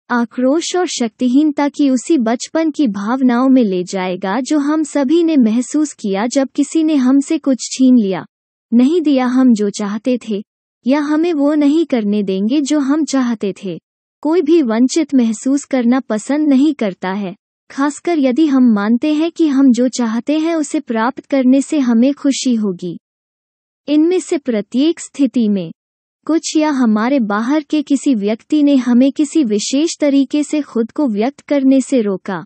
आक्रोश और शक्तिहीनता की उसी बचपन की भावनाओं में ले जाएगा जो हम सभी ने महसूस किया जब किसी ने हमसे कुछ छीन लिया, नहीं दिया हम जो चाहते थे, या हमें वो नहीं करने देंगे जो हम चाहते थे। कोई भी वंचित महसूस करना पसंद नहीं करता है, खासकर यदि हम मानते हैं कि हम जो चाहते हैं उसे प्राप्त करने से हमें खुशी होगी। इनमें से प्रत्येक स्थिति में कुछ या हमारे बाहर के किसी व्यक्ति ने हमें किसी विशेष तरीके से खुद को व्यक्त करने से रोका।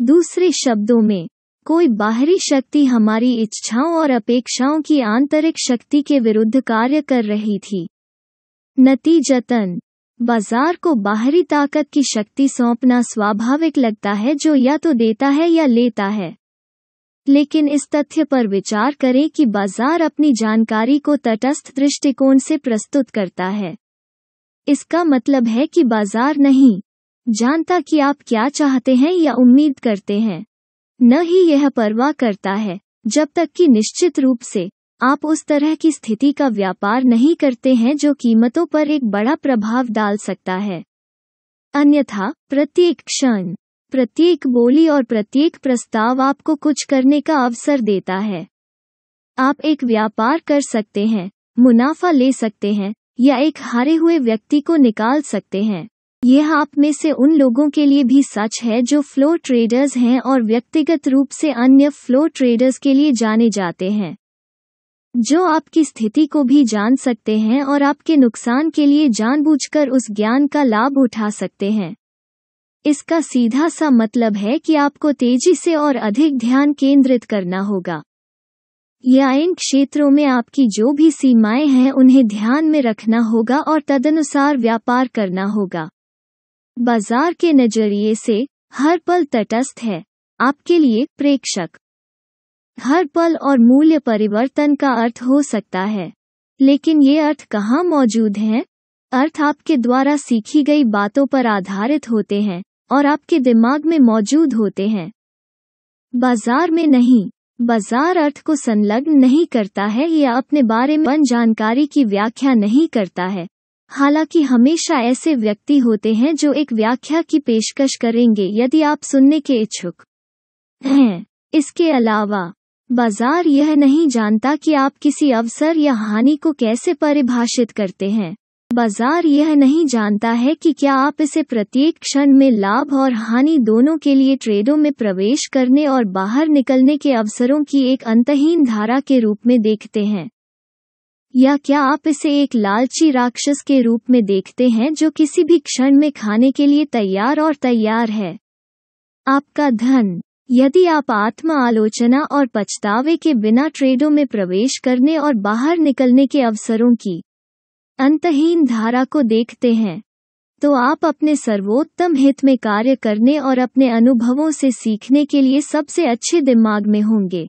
दूसरे शब्दों में, कोई बाहरी शक्ति हमारी इच्छाओं और अपेक्षाओं की आंतरिक शक्ति के विरुद्ध कार्य कर रही थी। नतीजतन, बाजार को बाहरी ताकत की शक्ति सौंपना स्वाभाविक लगता है जो या तो देता है या लेता है। लेकिन इस तथ्य पर विचार करें कि बाजार अपनी जानकारी को तटस्थ दृष्टिकोण से प्रस्तुत करता है। इसका मतलब है कि बाजार नहीं जानता कि आप क्या चाहते हैं या उम्मीद करते हैं, न ही यह परवाह करता है, जब तक कि निश्चित रूप से आप उस तरह की स्थिति का व्यापार नहीं करते हैं जो कीमतों पर एक बड़ा प्रभाव डाल सकता है। अन्यथा, प्रत्येक क्षण, प्रत्येक बोली और प्रत्येक प्रस्ताव आपको कुछ करने का अवसर देता है। आप एक व्यापार कर सकते हैं, मुनाफा ले सकते हैं, या एक हारे हुए व्यक्ति को निकाल सकते हैं। यह आप में से उन लोगों के लिए भी सच है जो फ्लो ट्रेडर्स हैं और व्यक्तिगत रूप से अन्य फ्लो ट्रेडर्स के लिए जाने जाते हैं, जो आपकी स्थिति को भी जान सकते हैं और आपके नुकसान के लिए जानबूझकर उस ज्ञान का लाभ उठा सकते हैं। इसका सीधा सा मतलब है कि आपको तेजी से और अधिक ध्यान केंद्रित करना होगा, या इन क्षेत्रों में आपकी जो भी सीमाएं हैं उन्हें ध्यान में रखना होगा और तदनुसार व्यापार करना होगा। बाजार के नजरिए से हर पल तटस्थ है आपके लिए प्रेक्षक। हर पल और मूल्य परिवर्तन का अर्थ हो सकता है, लेकिन ये अर्थ कहाँ मौजूद हैं? अर्थ आपके द्वारा सीखी गई बातों पर आधारित होते हैं और आपके दिमाग में मौजूद होते हैं, बाजार में नहीं। बाजार अर्थ को संलग्न नहीं करता है या अपने बारे में जानकारी की व्याख्या नहीं करता है। हालांकि हमेशा ऐसे व्यक्ति होते हैं जो एक व्याख्या की पेशकश करेंगे यदि आप सुनने के इच्छुक हैं। इसके अलावा बाजार यह नहीं जानता कि आप किसी अवसर या हानि को कैसे परिभाषित करते हैं। बाजार यह नहीं जानता है कि क्या आप इसे प्रत्येक क्षण में लाभ और हानि दोनों के लिए ट्रेडों में प्रवेश करने और बाहर निकलने के अवसरों की एक अंतहीन धारा के रूप में देखते हैं, या क्या आप इसे एक लालची राक्षस के रूप में देखते हैं जो किसी भी क्षण में खाने के लिए तैयार है। आपका धन। यदि आप आत्म आलोचना और पछतावे के बिना ट्रेडों में प्रवेश करने और बाहर निकलने के अवसरों की अंतहीन धारा को देखते हैं, तो आप अपने सर्वोत्तम हित में कार्य करने और अपने अनुभवों से सीखने के लिए सबसे अच्छे दिमाग में होंगे।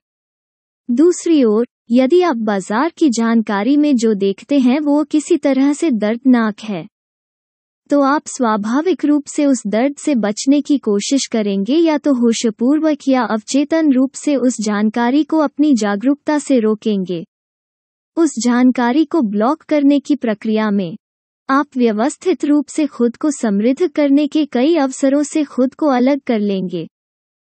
दूसरी ओर, यदि आप बाजार की जानकारी में जो देखते हैं वो किसी तरह से दर्दनाक है, तो आप स्वाभाविक रूप से उस दर्द से बचने की कोशिश करेंगे, या तो होशपूर्वक या अवचेतन रूप से उस जानकारी को अपनी जागरूकता से रोकेंगे। उस जानकारी को ब्लॉक करने की प्रक्रिया में आप व्यवस्थित रूप से खुद को समृद्ध करने के कई अवसरों से खुद को अलग कर लेंगे।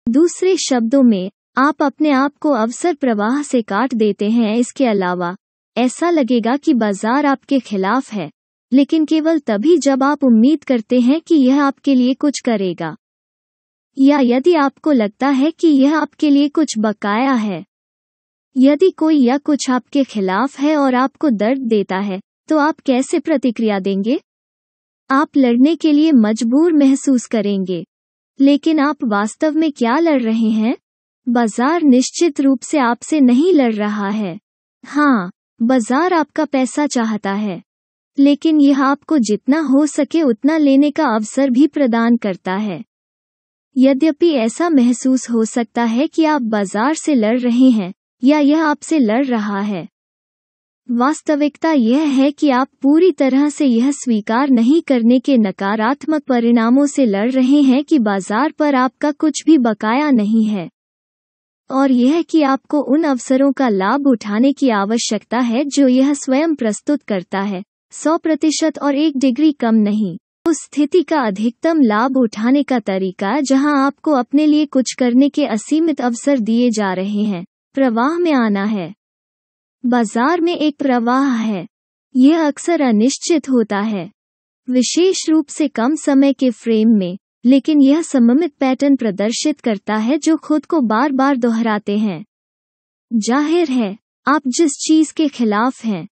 दूसरे शब्दों में, आप अपने आप को अवसर प्रवाह से काट देते हैं। इसके अलावा ऐसा लगेगा कि बाजार आपके खिलाफ है, लेकिन केवल तभी जब आप उम्मीद करते हैं कि यह आपके लिए कुछ करेगा, या यदि आपको लगता है कि यह आपके लिए कुछ बकाया है। यदि कोई या कुछ आपके खिलाफ है और आपको दर्द देता है, तो आप कैसे प्रतिक्रिया देंगे? आप लड़ने के लिए मजबूर महसूस करेंगे। लेकिन आप वास्तव में क्या लड़ रहे हैं? बाजार निश्चित रूप से आपसे नहीं लड़ रहा है। हाँ, बाजार आपका पैसा चाहता है, लेकिन यह आपको जितना हो सके उतना लेने का अवसर भी प्रदान करता है। यद्यपि ऐसा महसूस हो सकता है कि आप बाजार से लड़ रहे हैं या यह आपसे लड़ रहा है, वास्तविकता यह है कि आप पूरी तरह से यह स्वीकार नहीं करने के नकारात्मक परिणामों से लड़ रहे हैं कि बाजार पर आपका कुछ भी बकाया नहीं है, और यह कि आपको उन अवसरों का लाभ उठाने की आवश्यकता है जो यह स्वयं प्रस्तुत करता है, 100% और 1 डिग्री कम नहीं। उस स्थिति का अधिकतम लाभ उठाने का तरीका जहां आपको अपने लिए कुछ करने के असीमित अवसर दिए जा रहे हैं, प्रवाह में आना है। बाजार में एक प्रवाह है। यह अक्सर अनिश्चित होता है, विशेष रूप से कम समय के फ्रेम में, लेकिन यह सममित पैटर्न प्रदर्शित करता है जो खुद को बार बार दोहराते हैं। जाहिर है, आप जिस चीज के खिलाफ हैं,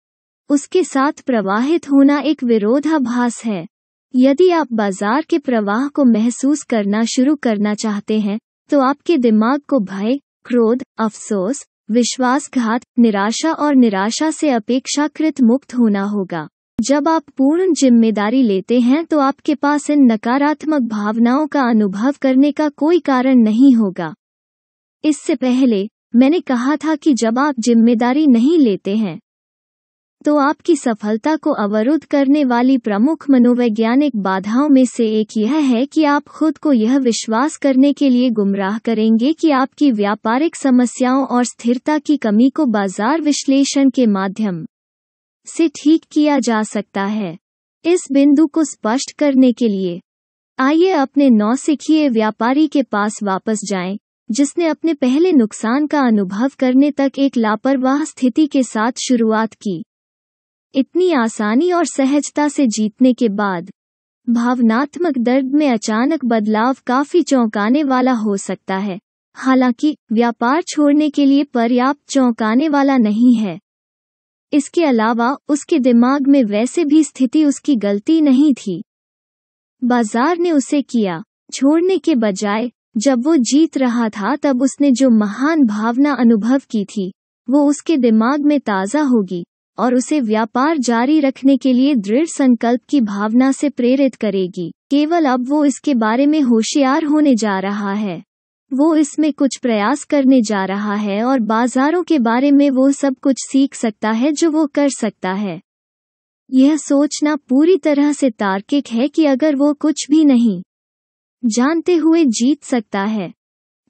उसके साथ प्रवाहित होना एक विरोधाभास है। यदि आप बाजार के प्रवाह को महसूस करना शुरू करना चाहते हैं, तो आपके दिमाग को भय, क्रोध, अफसोस, विश्वासघात, निराशा और निराशा से अपेक्षाकृत मुक्त होना होगा। जब आप पूर्ण जिम्मेदारी लेते हैं तो आपके पास इन नकारात्मक भावनाओं का अनुभव करने का कोई कारण नहीं होगा। इससे पहले, मैंने कहा था कि जब आप जिम्मेदारी नहीं लेते हैं, तो आपकी सफलता को अवरुद्ध करने वाली प्रमुख मनोवैज्ञानिक बाधाओं में से एक यह है कि आप खुद को यह विश्वास करने के लिए गुमराह करेंगे कि आपकी व्यापारिक समस्याओं और स्थिरता की कमी को बाजार विश्लेषण के माध्यम से ठीक किया जा सकता है। इस बिंदु को स्पष्ट करने के लिए, आइए अपने नौसिखिए व्यापारी के पास वापस जाएं, जिसने अपने पहले नुकसान का अनुभव करने तक एक लापरवाह स्थिति के साथ शुरुआत की। इतनी आसानी और सहजता से जीतने के बाद, भावनात्मक दर्द में अचानक बदलाव काफी चौंकाने वाला हो सकता है। हालांकि, व्यापार छोड़ने के लिए पर्याप्त चौंकाने वाला नहीं है। इसके अलावा, उसके दिमाग में वैसे भी स्थिति उसकी गलती नहीं थी। बाजार ने उसे किया। छोड़ने के बजाय, जब वो जीत रहा था तब उसने जो महान भावना अनुभव की थी, वो उसके दिमाग में ताज़ा होगी और उसे व्यापार जारी रखने के लिए दृढ़ संकल्प की भावना से प्रेरित करेगी। केवल अब वो इसके बारे में होशियार होने जा रहा है। वो इसमें कुछ प्रयास करने जा रहा है और बाजारों के बारे में वो सब कुछ सीख सकता है जो वो कर सकता है। यह सोचना पूरी तरह से तार्किक है कि अगर वो कुछ भी नहीं जानते हुए जीत सकता है,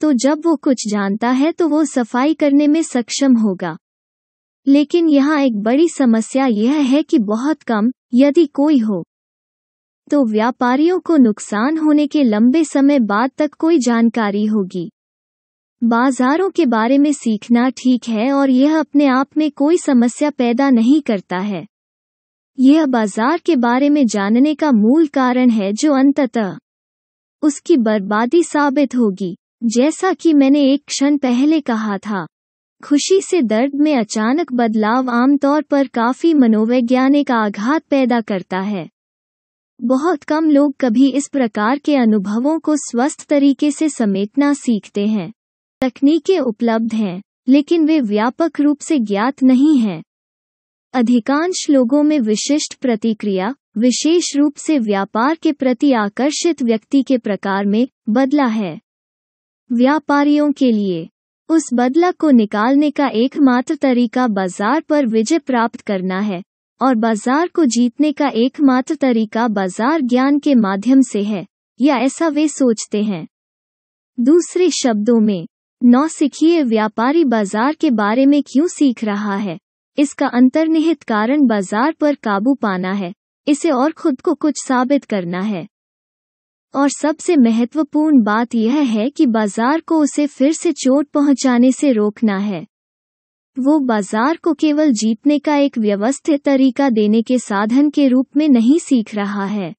तो जब वो कुछ जानता है तो वो सफाई करने में सक्षम होगा। लेकिन यहाँ एक बड़ी समस्या यह है कि बहुत कम, यदि कोई हो, तो व्यापारियों को नुकसान होने के लंबे समय बाद तक कोई जानकारी होगी। बाजारों के बारे में सीखना ठीक है और यह अपने आप में कोई समस्या पैदा नहीं करता है। यह बाजार के बारे में जानने का मूल कारण है जो अंततः उसकी बर्बादी साबित होगी। जैसा कि मैंने एक क्षण पहले कहा था, खुशी से दर्द में अचानक बदलाव आमतौर पर काफी मनोवैज्ञानिक आघात पैदा करता है। बहुत कम लोग कभी इस प्रकार के अनुभवों को स्वस्थ तरीके से समेटना सीखते हैं। तकनीकें उपलब्ध हैं, लेकिन वे व्यापक रूप से ज्ञात नहीं हैं। अधिकांश लोगों में विशिष्ट प्रतिक्रिया, विशेष रूप से व्यापार के प्रति आकर्षित व्यक्ति के प्रकार में, बदला है। व्यापारियों के लिए उस बदला को निकालने का एकमात्र तरीका बाजार पर विजय प्राप्त करना है, और बाजार को जीतने का एकमात्र तरीका बाजार ज्ञान के माध्यम से है, या ऐसा वे सोचते हैं। दूसरे शब्दों में, नौसिखिए व्यापारी बाजार के बारे में क्यों सीख रहा है? इसका अंतर्निहित कारण बाजार पर काबू पाना है, इसे और खुद को कुछ साबित करना है। और सबसे महत्वपूर्ण बात यह है कि बाजार को उसे फिर से चोट पहुंचाने से रोकना है। वो बाजार को केवल जीतने का एक व्यवस्थित तरीका देने के साधन के रूप में नहीं सीख रहा है,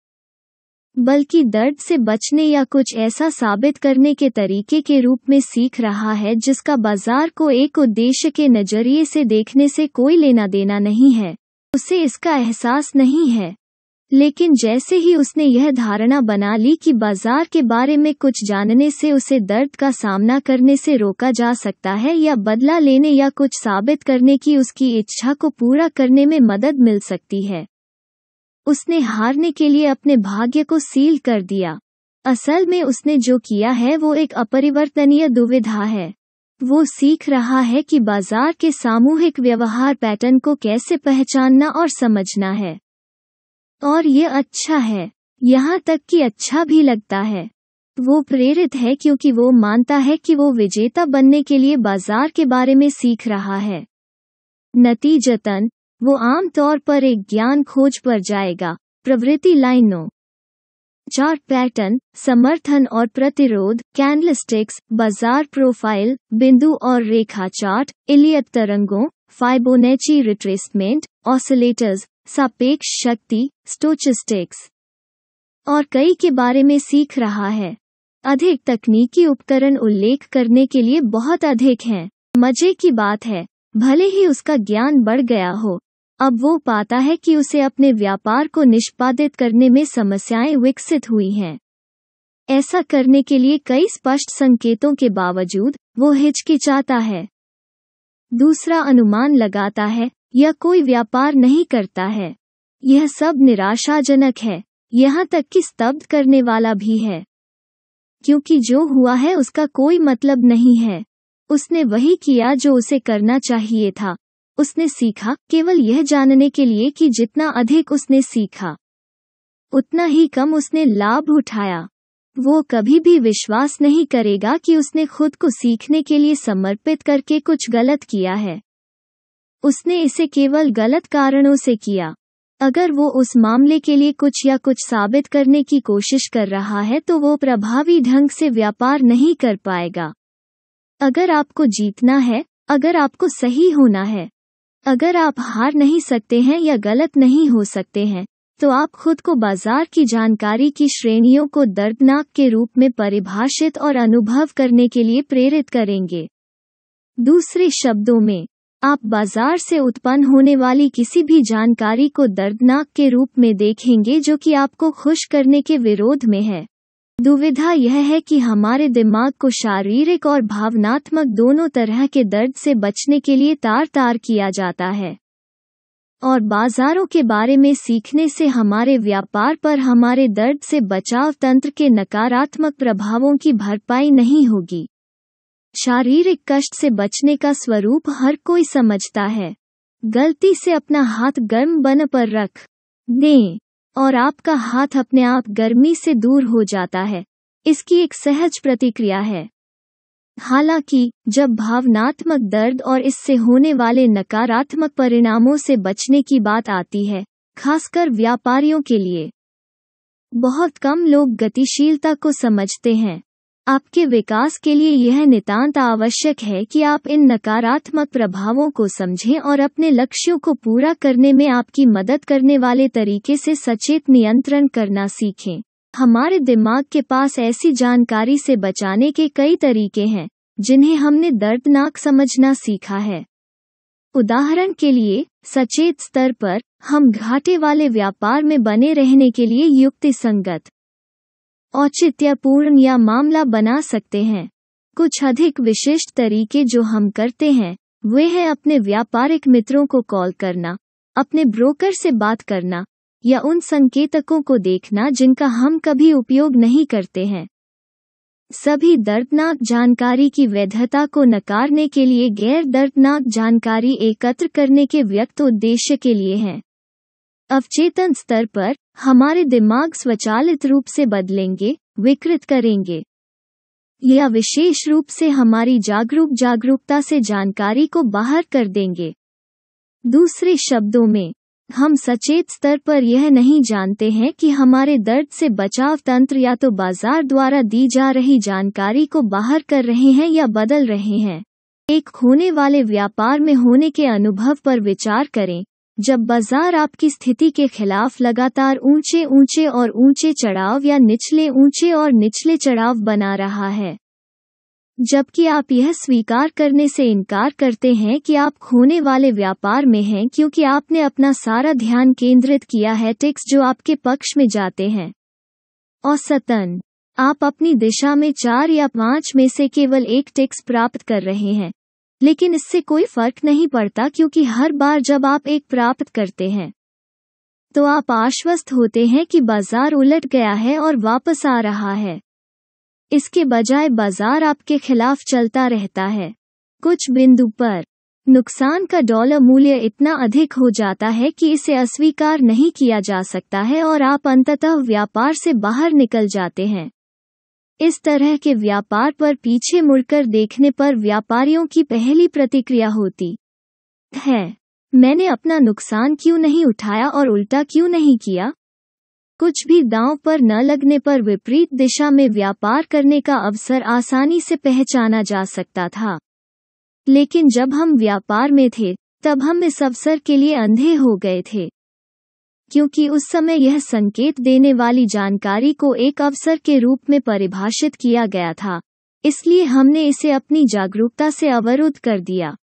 बल्कि दर्द से बचने या कुछ ऐसा साबित करने के तरीके के रूप में सीख रहा है जिसका बाजार को एक उद्देश्य के नजरिए से देखने से कोई लेना देना नहीं है। उसे इसका एहसास नहीं है। लेकिन जैसे ही उसने यह धारणा बना ली कि बाजार के बारे में कुछ जानने से उसे दर्द का सामना करने से रोका जा सकता है या बदला लेने या कुछ साबित करने की उसकी इच्छा को पूरा करने में मदद मिल सकती है, उसने हारने के लिए अपने भाग्य को सील कर दिया। असल में उसने जो किया है वो एक अपरिवर्तनीय दुविधा है। वो सीख रहा है कि बाजार के सामूहिक व्यवहार पैटर्न को कैसे पहचानना और समझना है। और ये अच्छा है, यहाँ तक कि अच्छा भी लगता है। वो प्रेरित है क्योंकि वो मानता है कि वो विजेता बनने के लिए बाजार के बारे में सीख रहा है। नतीजतन, वो आम तौर पर एक ज्ञान खोज पर जाएगा। प्रवृत्ति लाइनों, चार्ट पैटर्न, समर्थन और प्रतिरोध, कैंडलस्टिक्स, बाजार प्रोफाइल, बिंदु और रेखा चार्ट, इलियट तरंगों, फाइबोनेची रिट्रेसमेंट, ऑसिलेटर्स, सापेक्ष शक्ति, स्टोचस्टिक्स और कई के बारे में सीख रहा है। अधिक तकनीकी उपकरण उल्लेख करने के लिए बहुत अधिक हैं। मजे की बात है, भले ही उसका ज्ञान बढ़ गया हो, अब वो पाता है कि उसे अपने व्यापार को निष्पादित करने में समस्याएं विकसित हुई हैं। ऐसा करने के लिए कई स्पष्ट संकेतों के बावजूद वो हिचकिचाता है। दूसरा अनुमान लगाता है या कोई व्यापार नहीं करता है। यह सब निराशाजनक है, यहाँ तक कि स्तब्ध करने वाला भी है, क्योंकि जो हुआ है उसका कोई मतलब नहीं है। उसने वही किया जो उसे करना चाहिए था। उसने सीखा केवल यह जानने के लिए कि जितना अधिक उसने सीखा, उतना ही कम उसने लाभ उठाया। वो कभी भी विश्वास नहीं करेगा कि उसने खुद को सीखने के लिए समर्पित करके कुछ गलत किया है। उसने इसे केवल गलत कारणों से किया। अगर वो उस मामले के लिए कुछ साबित करने की कोशिश कर रहा है तो वो प्रभावी ढंग से व्यापार नहीं कर पाएगा। अगर आपको जीतना है, अगर आपको सही होना है, अगर आप हार नहीं सकते हैं या गलत नहीं हो सकते हैं, तो आप खुद को बाजार की जानकारी की श्रेणियों को दर्दनाक के रूप में परिभाषित और अनुभव करने के लिए प्रेरित करेंगे। दूसरे शब्दों में, आप बाजार से उत्पन्न होने वाली किसी भी जानकारी को दर्दनाक के रूप में देखेंगे जो कि आपको खुश करने के विरोध में है। दुविधा यह है कि हमारे दिमाग को शारीरिक और भावनात्मक दोनों तरह के दर्द से बचने के लिए तार-तार किया जाता है, और बाजारों के बारे में सीखने से हमारे व्यापार पर हमारे दर्द से बचाव तंत्र के नकारात्मक प्रभावों की भरपाई नहीं होगी। शारीरिक कष्ट से बचने का स्वरूप हर कोई समझता है। गलती से अपना हाथ गर्म बन पर रख दें और आपका हाथ अपने आप गर्मी से दूर हो जाता है। इसकी एक सहज प्रतिक्रिया है। हालांकि जब भावनात्मक दर्द और इससे होने वाले नकारात्मक परिणामों से बचने की बात आती है, खासकर व्यापारियों के लिए, बहुत कम लोग गतिशीलता को समझते हैं। आपके विकास के लिए यह नितांत आवश्यक है कि आप इन नकारात्मक प्रभावों को समझें और अपने लक्ष्यों को पूरा करने में आपकी मदद करने वाले तरीके से सचेत नियंत्रण करना सीखें। हमारे दिमाग के पास ऐसी जानकारी से बचाने के कई तरीके हैं जिन्हें हमने दर्दनाक समझना सीखा है। उदाहरण के लिए, सचेत स्तर पर, हम घाटे वाले व्यापार में बने रहने के लिए युक्तिसंगत, औचित्यपूर्ण या मामला बना सकते हैं। कुछ अधिक विशिष्ट तरीके जो हम करते हैं वे हैं अपने व्यापारिक मित्रों को कॉल करना, अपने ब्रोकर से बात करना, या उन संकेतकों को देखना जिनका हम कभी उपयोग नहीं करते हैं। सभी दर्दनाक जानकारी की वैधता को नकारने के लिए गैर दर्दनाक जानकारी एकत्र करने के व्यक्त उद्देश्य के लिए है। अवचेतन स्तर पर, हमारे दिमाग स्वचालित रूप से बदलेंगे, विकृत करेंगे, या विशेष रूप से हमारी जागरूकता से जानकारी को बाहर कर देंगे। दूसरे शब्दों में, हम सचेत स्तर पर यह नहीं जानते हैं कि हमारे दर्द से बचाव तंत्र या तो बाजार द्वारा दी जा रही जानकारी को बाहर कर रहे हैं या बदल रहे हैं। एक खोने वाले व्यापार में होने के अनुभव पर विचार करें, जब बाजार आपकी स्थिति के खिलाफ लगातार ऊंचे चढ़ाव या निचले चढ़ाव बना रहा है, जबकि आप यह स्वीकार करने से इनकार करते हैं कि आप खोने वाले व्यापार में हैं क्योंकि आपने अपना सारा ध्यान केंद्रित किया है टिक्स जो आपके पक्ष में जाते हैं। औसतन, आप अपनी दिशा में 4 या 5 में से केवल 1 टिक्स प्राप्त कर रहे हैं, लेकिन इससे कोई फर्क नहीं पड़ता क्योंकि हर बार जब आप एक प्राप्त करते हैं तो आप आश्वस्त होते हैं कि बाजार उलट गया है और वापस आ रहा है। इसके बजाय बाजार आपके खिलाफ चलता रहता है। कुछ बिंदु पर नुकसान का डॉलर मूल्य इतना अधिक हो जाता है कि इसे अस्वीकार नहीं किया जा सकता है और आप अंततः व्यापार से बाहर निकल जाते हैं। इस तरह के व्यापार पर पीछे मुड़कर देखने पर व्यापारियों की पहली प्रतिक्रिया होती है, मैंने अपना नुकसान क्यों नहीं उठाया और उल्टा क्यों नहीं किया? कुछ भी दांव पर न लगने पर विपरीत दिशा में व्यापार करने का अवसर आसानी से पहचाना जा सकता था। लेकिन जब हम व्यापार में थे तब हम इस अवसर के लिए अंधे हो गए थे, क्योंकि उस समय यह संकेत देने वाली जानकारी को एक अवसर के रूप में परिभाषित किया गया था, इसलिए हमने इसे अपनी जागरूकता से अवरुद्ध कर दिया।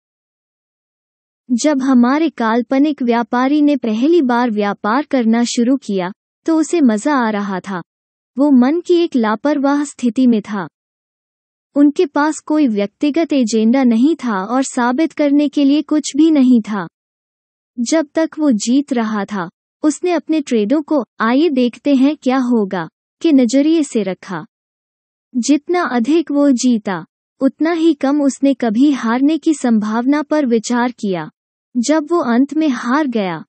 जब हमारे काल्पनिक व्यापारी ने पहली बार व्यापार करना शुरू किया तो उसे मजा आ रहा था। वो मन की एक लापरवाह स्थिति में था। उनके पास कोई व्यक्तिगत एजेंडा नहीं था और साबित करने के लिए कुछ भी नहीं था। जब तक वो जीत रहा था, उसने अपने ट्रेडों को आइए देखते हैं क्या होगा के नजरिए से रखा। जितना अधिक वो जीता, उतना ही कम उसने कभी हारने की संभावना पर विचार किया। जब वो अंत में हार गया,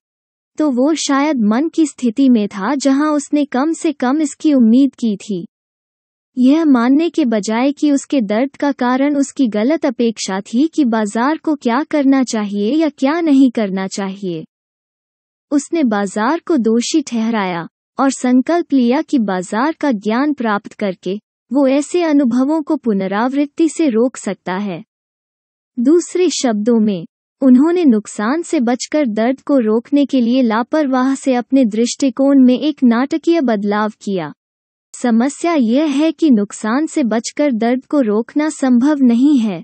तो वो शायद मन की स्थिति में था जहां उसने कम से कम इसकी उम्मीद की थी। यह मानने के बजाय कि उसके दर्द का कारण उसकी गलत अपेक्षा थी कि बाजार को क्या करना चाहिए या क्या नहीं करना चाहिए। उसने बाजार को दोषी ठहराया और संकल्प लिया कि बाजार का ज्ञान प्राप्त करके वो ऐसे अनुभवों को पुनरावृत्ति से रोक सकता है। दूसरे शब्दों में, उन्होंने नुकसान से बचकर दर्द को रोकने के लिए लापरवाह से अपने दृष्टिकोण में एक नाटकीय बदलाव किया। समस्या यह है कि नुकसान से बचकर दर्द को रोकना संभव नहीं है।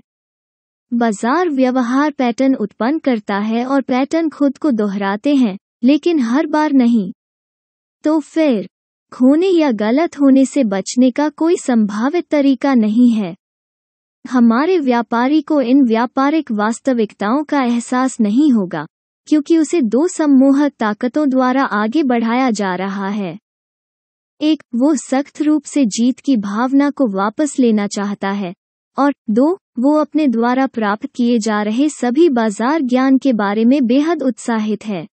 बाजार व्यवहार पैटर्न उत्पन्न करता है और पैटर्न खुद को दोहराते हैं, लेकिन हर बार नहीं। तो फिर खोने या गलत होने से बचने का कोई संभावित तरीका नहीं है। हमारे व्यापारी को इन व्यापारिक वास्तविकताओं का एहसास नहीं होगा, क्योंकि उसे 2 सम्मोहक ताकतों द्वारा आगे बढ़ाया जा रहा है। एक, वो सख्त रूप से जीत की भावना को वापस लेना चाहता है, और 2, वो अपने द्वारा प्राप्त किए जा रहे सभी बाजार ज्ञान के बारे में बेहद उत्साहित है।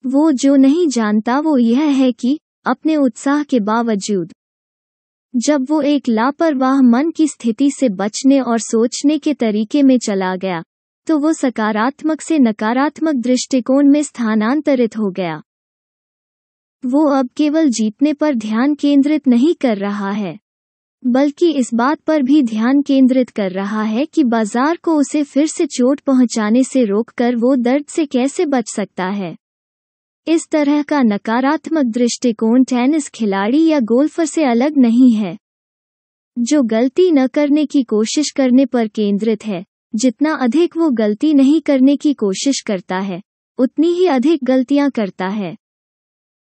वो जो नहीं जानता वो यह है कि अपने उत्साह के बावजूद, जब वो एक लापरवाह मन की स्थिति से बचने और सोचने के तरीके में चला गया, तो वो सकारात्मक से नकारात्मक दृष्टिकोण में स्थानांतरित हो गया। वो अब केवल जीतने पर ध्यान केंद्रित नहीं कर रहा है। बल्कि इस बात पर भी ध्यान केंद्रित कर रहा है कि बाजार को उसे फिर से चोट पहुंचाने से रोककर वो दर्द से कैसे बच सकता है। इस तरह का नकारात्मक दृष्टिकोण टेनिस खिलाड़ी या गोल्फर से अलग नहीं है, जो गलती न करने की कोशिश करने पर केंद्रित है। जितना अधिक वो गलती नहीं करने की कोशिश करता है, उतनी ही अधिक गलतियां करता है।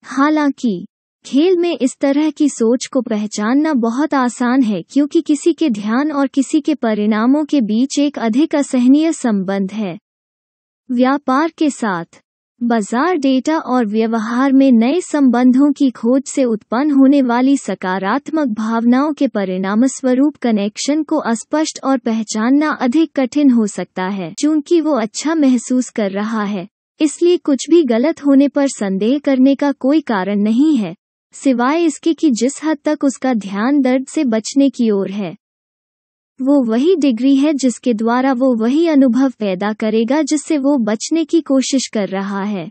हालांकि खेल में इस तरह की सोच को पहचानना बहुत आसान है, क्योंकि किसी के ध्यान और किसी के परिणामों के बीच एक अधिक असहनीय संबंध है। व्यापार के साथ बाजार डेटा और व्यवहार में नए संबंधों की खोज से उत्पन्न होने वाली सकारात्मक भावनाओं के परिणामस्वरूप कनेक्शन को अस्पष्ट और पहचानना अधिक कठिन हो सकता है। चूंकि वो अच्छा महसूस कर रहा है, इसलिए कुछ भी गलत होने पर संदेह करने का कोई कारण नहीं है, सिवाय इसके कि जिस हद तक उसका ध्यान दर्द से बचने की ओर है। वो वही डिग्री है जिसके द्वारा वो वही अनुभव पैदा करेगा जिससे वो बचने की कोशिश कर रहा है।